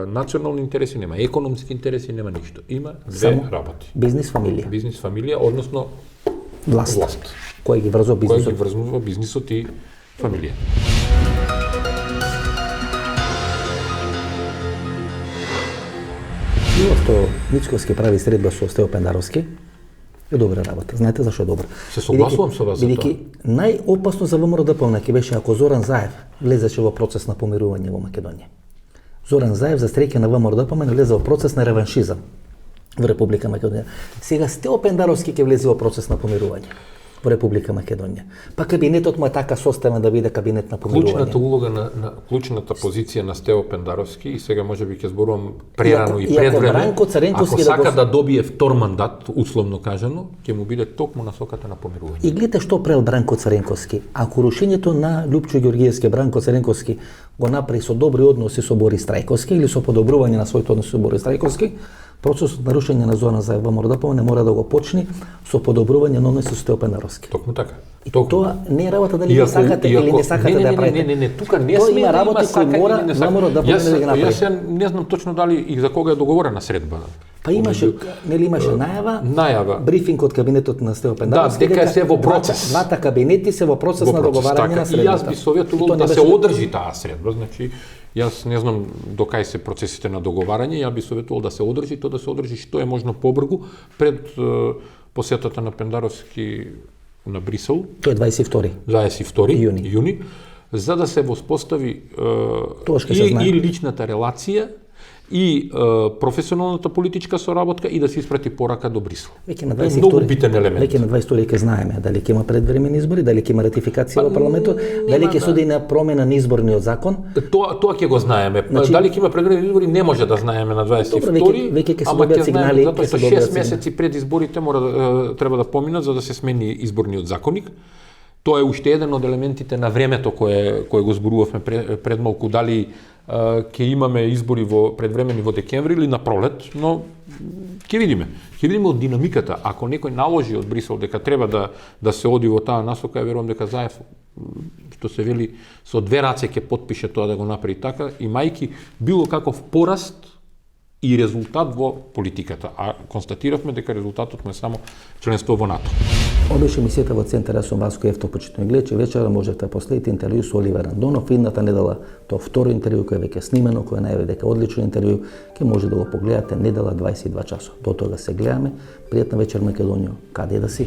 национални интереси, нема економски интереси, нема ништо. Има две работи. Бизнис фамилија. Бизнис фамилија, односно власт. Кој ги врзува бизнисот? Кој ги врзува бизнисот и фамилија. Иво што Мицковски прави средба со Стево Пендаровски е добра работа. Знаете зашо е добра? Се согласувам со вас за тоа. Бидејќи најопасно за ВМРО-ДПМН ќе беше ако Зоран Заев влезеше во процес на помирување во Македонија. Зоран Заев за среќа на ВМРО-ДПМН влезе во процес на реваншизам во Република Македонија. Сега Стево Пендаровски ќе влезе во процес на помирување во Република Македонија. Па кабинетот му е така составен да биде кабинет на помирување. Клучната улога на клучната позиција на Стево Пендаровски, и сега можеби ќе зборувам прерано и предвреме, ако сака да добие втор мандат, условно кажано, ќе му биде токму насоката на помирување. И гледате што прел Бранко Царенковски. Ако рушењето на Лјупчо Ѓоргиевски, Бранко Царенковски го направи со добри односи со Борис Трајковски или со подобрување на своите односи со Борис Трајковски, процесот на рушење на Зоран Заев во ВМРО-ДПМН не мора да го почне со подобрување на односи со Стево Пендаровски. Токму така. И тоа не е работа дали сакате или не сакате да правите. Не, тука не сме да има сака или не сака. Јас не знам точно дали и за кога е договорена средба. Па имаше најава, брифинг од кабинетот на Стево Пендаровски, дека се во процес. Двата кабинети се во процес на договарање на средбата. И јас би советувал да се одржи таа средба, значи јас не знам до кај се процесите на договарање, ја би советувал да се одржи, тоа да се одржи што е можно побрзо пред посетата на Пендаровски на Брисел. Тоа е 22 јуни. за да се воспостави и личната релација, и професионалната политичка соработка и да се испрати порака до Брисел. Многу битен елемент. Веќе на 22 ќе знаеме дали ќе има предвремени избори, дали ќе има ратификација во парламентот, дали ќе суди на промена на изборниот закон. Тоа ќе го знаеме. Дали ќе има предвремени избори не може да знаеме на 22, ама ќе знаеме затоа што 6 месеци пред изборите треба да поминат за да се смени изборниот законник. Тоа е уште еден од елементите на времето кое го зборувавме пред малку, дали ќе имаме избори предвремени во декември или на пролет, но ќе видиме. Ќе видиме од динамиката. Ако некој наложи од Брисел дека треба да се оди во таа насока, верувам дека Заев, што се вели, со две раце ќе потпише тоа да го направи така, имајќи било каков пораст и резултат во политиката. А констатиравме дека резултатот му е само членство во НАТО. Ова беше емисијата во Центар Јасон Васко Ефто, почитувани гледачи. Вечера можете да последите интервју со Оливер Андонов. Идната недела тоа второ интервју кој е веќе снимено, кој најави дека одлично интервју, ќе може да го погледате недела 22 часот. До тога се гледаме. Пријатна вечер Македонија. Каде да си?